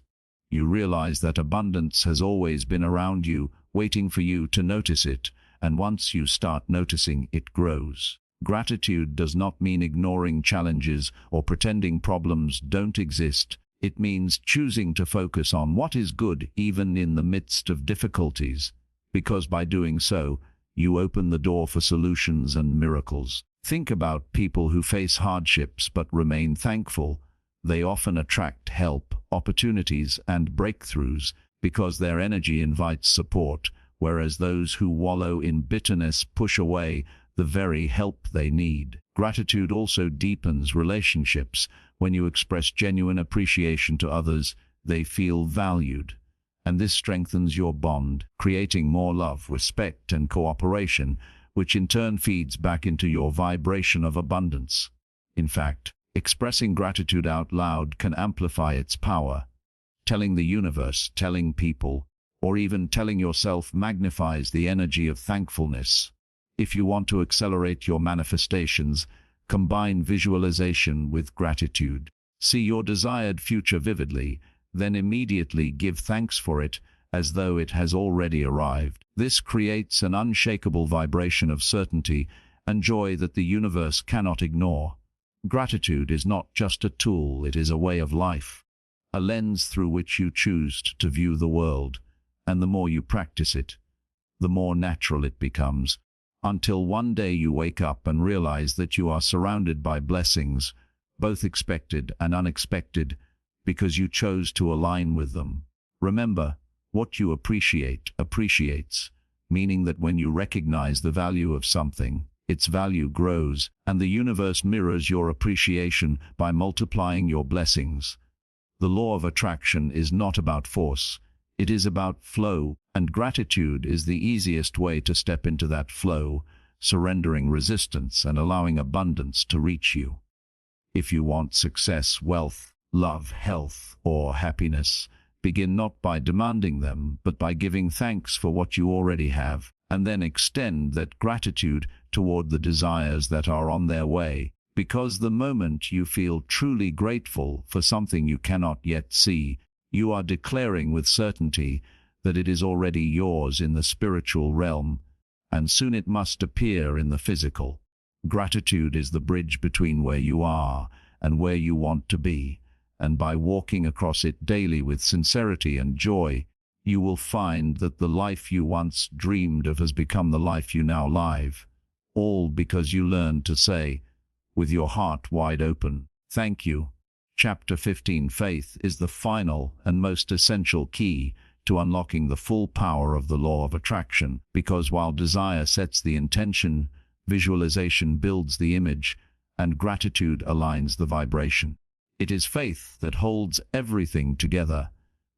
You realize that abundance has always been around you, waiting for you to notice it, and once you start noticing, it grows. Gratitude does not mean ignoring challenges or pretending problems don't exist. It means choosing to focus on what is good even in the midst of difficulties, because by doing so, you open the door for solutions and miracles. Think about people who face hardships but remain thankful. They often attract help, opportunities, and breakthroughs because their energy invites support, whereas those who wallow in bitterness push away the very help they need. Gratitude also deepens relationships. When you express genuine appreciation to others, they feel valued, and this strengthens your bond, creating more love, respect, and cooperation, which in turn feeds back into your vibration of abundance. In fact, expressing gratitude out loud can amplify its power. Telling the universe, telling people, or even telling yourself magnifies the energy of thankfulness. If you want to accelerate your manifestations, combine visualization with gratitude. See your desired future vividly, then immediately give thanks for it as though it has already arrived. This creates an unshakable vibration of certainty and joy that the universe cannot ignore. Gratitude is not just a tool, it is a way of life, a lens through which you choose to view the world, and the more you practice it, the more natural it becomes, until one day you wake up and realize that you are surrounded by blessings, both expected and unexpected, because you chose to align with them. Remember, what you appreciate appreciates, meaning that when you recognize the value of something, its value grows, and the universe mirrors your appreciation by multiplying your blessings. The law of attraction is not about force, it is about flow, and gratitude is the easiest way to step into that flow, surrendering resistance and allowing abundance to reach you. If you want success, wealth, love, health, or happiness, begin not by demanding them, but by giving thanks for what you already have, and then extend that gratitude toward the desires that are on their way, because the moment you feel truly grateful for something you cannot yet see, you are declaring with certainty that it is already yours in the spiritual realm, and soon it must appear in the physical. Gratitude is the bridge between where you are and where you want to be, and by walking across it daily with sincerity and joy, you will find that the life you once dreamed of has become the life you now live, all because you learned to say, with your heart wide open, "Thank you." Chapter 15: Faith is the final and most essential key to unlocking the full power of the law of attraction, because while desire sets the intention, visualization builds the image, and gratitude aligns the vibration. It is faith that holds everything together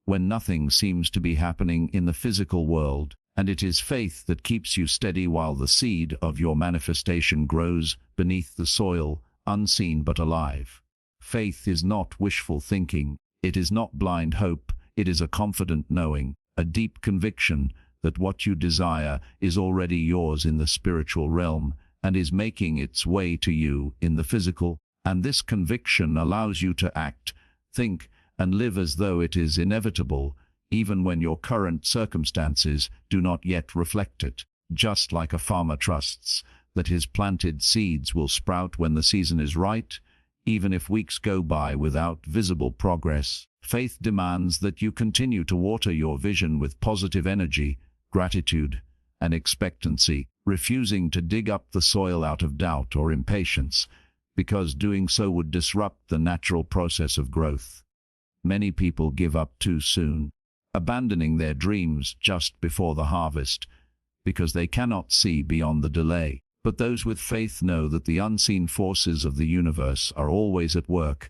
when nothing seems to be happening in the physical world, and it is faith that keeps you steady while the seed of your manifestation grows beneath the soil, unseen but alive. Faith is not wishful thinking, it is not blind hope, it is a confident knowing, a deep conviction that what you desire is already yours in the spiritual realm and is making its way to you in the physical, and this conviction allows you to act, think, and live as though it is inevitable, even when your current circumstances do not yet reflect it. Just like a farmer trusts that his planted seeds will sprout when the season is right, even if weeks go by without visible progress, faith demands that you continue to water your vision with positive energy, gratitude, and expectancy, refusing to dig up the soil out of doubt or impatience, because doing so would disrupt the natural process of growth. Many people give up too soon, abandoning their dreams just before the harvest, because they cannot see beyond the delay. But those with faith know that the unseen forces of the universe are always at work,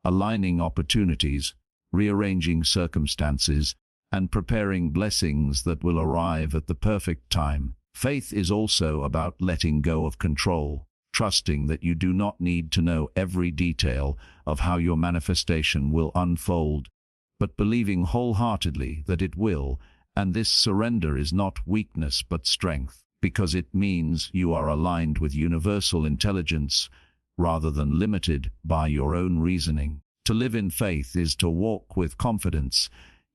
aligning opportunities, rearranging circumstances, and preparing blessings that will arrive at the perfect time. Faith is also about letting go of control, trusting that you do not need to know every detail of how your manifestation will unfold, but believing wholeheartedly that it will. And this surrender is not weakness but strength, because it means you are aligned with universal intelligence rather than limited by your own reasoning. To live in faith is to walk with confidence,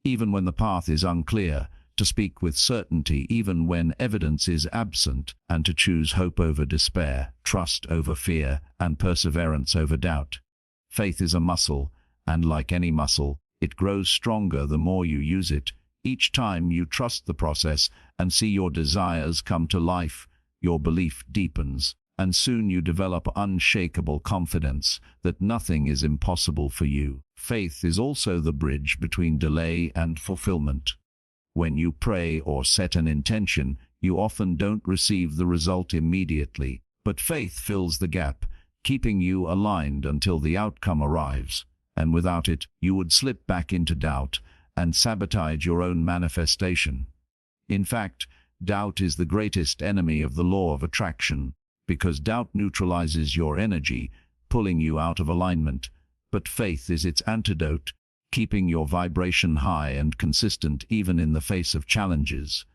even when the path is unclear, to speak with certainty even when evidence is absent, and to choose hope over despair, trust over fear, and perseverance over doubt. Faith is a muscle, and like any muscle, it grows stronger the more you use it. Each time you trust the process and see your desires come to life, your belief deepens, and soon you develop unshakable confidence that nothing is impossible for you. Faith is also the bridge between delay and fulfillment. When you pray or set an intention, you often don't receive the result immediately, but faith fills the gap, keeping you aligned until the outcome arrives. And without it, you would slip back into doubt and sabotage your own manifestation. In fact, doubt is the greatest enemy of the law of attraction, because doubt neutralizes your energy, pulling you out of alignment. But faith is its antidote, keeping your vibration high and consistent even in the face of challenges.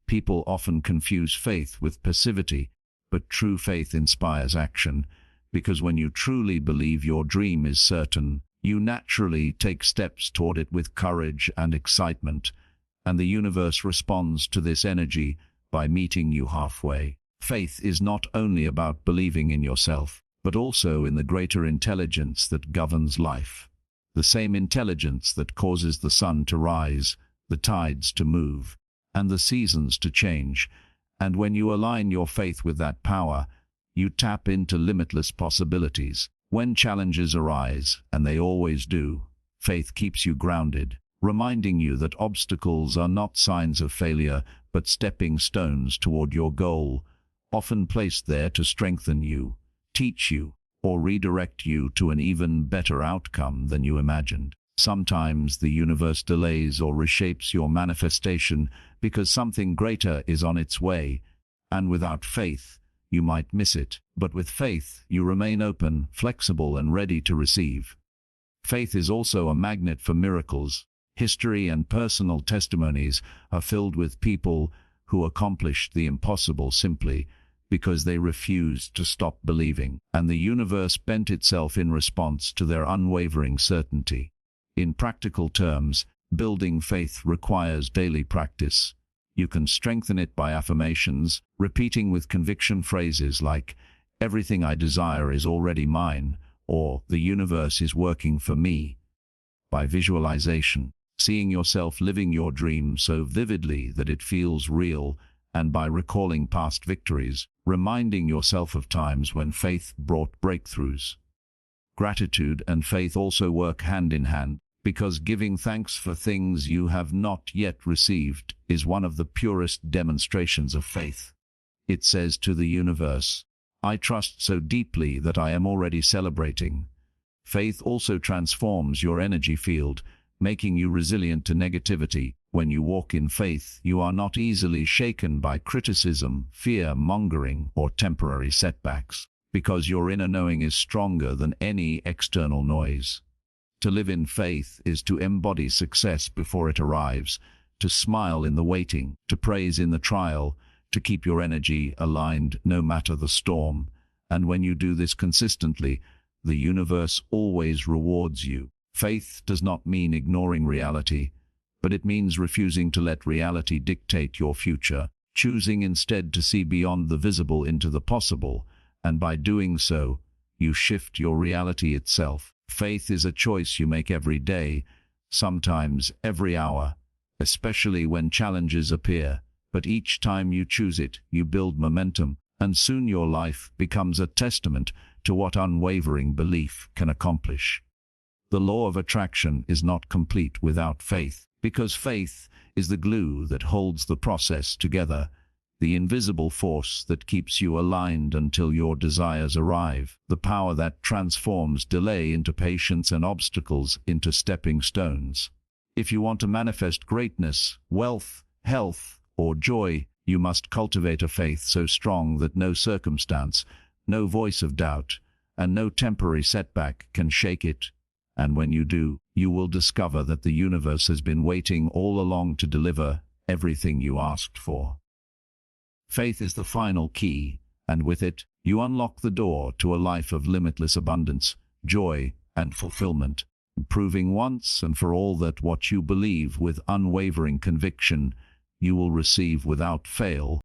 People often confuse faith with passivity, but true faith inspires action, because when you truly believe your dream is certain, you naturally take steps toward it with courage and excitement, and the universe responds to this energy by meeting you halfway. Faith is not only about believing in yourself, but also in the greater intelligence that governs life. The same intelligence that causes the sun to rise, the tides to move, and the seasons to change. And when you align your faith with that power, you tap into limitless possibilities. When challenges arise, and they always do, faith keeps you grounded, reminding you that obstacles are not signs of failure, but stepping stones toward your goal, often placed there to strengthen you, teach you, or redirect you to an even better outcome than you imagined. Sometimes the universe delays or reshapes your manifestation because something greater is on its way, and without faith, you might miss it. But with faith, you remain open, flexible, and ready to receive. Faith is also a magnet for miracles. History and personal testimonies are filled with people who accomplished the impossible simply because they refused to stop believing, and the universe bent itself in response to their unwavering certainty. In practical terms, building faith requires daily practice. You can strengthen it by affirmations, repeating with conviction phrases like, "Everything I desire is already mine," or "The universe is working for me." By visualization, seeing yourself living your dream so vividly that it feels real, and by recalling past victories, reminding yourself of times when faith brought breakthroughs. Gratitude and faith also work hand in hand, because giving thanks for things you have not yet received is one of the purest demonstrations of faith. It says to the universe, "I trust so deeply that I am already celebrating." Faith also transforms your energy field, making you resilient to negativity. When you walk in faith, you are not easily shaken by criticism, fear-mongering, or temporary setbacks, because your inner knowing is stronger than any external noise. To live in faith is to embody success before it arrives, to smile in the waiting, to praise in the trial, to keep your energy aligned no matter the storm. And when you do this consistently, the universe always rewards you. Faith does not mean ignoring reality, but it means refusing to let reality dictate your future, choosing instead to see beyond the visible into the possible, and by doing so, you shift your reality itself. Faith is a choice you make every day, sometimes every hour, especially when challenges appear. But each time you choose it, you build momentum, and soon your life becomes a testament to what unwavering belief can accomplish. The law of attraction is not complete without faith, because faith is the glue that holds the process together, the invisible force that keeps you aligned until your desires arrive, the power that transforms delay into patience and obstacles into stepping stones. If you want to manifest greatness, wealth, health, or joy, you must cultivate a faith so strong that no circumstance, no voice of doubt, and no temporary setback can shake it. And when you do, you will discover that the universe has been waiting all along to deliver everything you asked for. Faith is the final key, and with it, you unlock the door to a life of limitless abundance, joy, and fulfillment, proving once and for all that what you believe with unwavering conviction, you will receive without fail.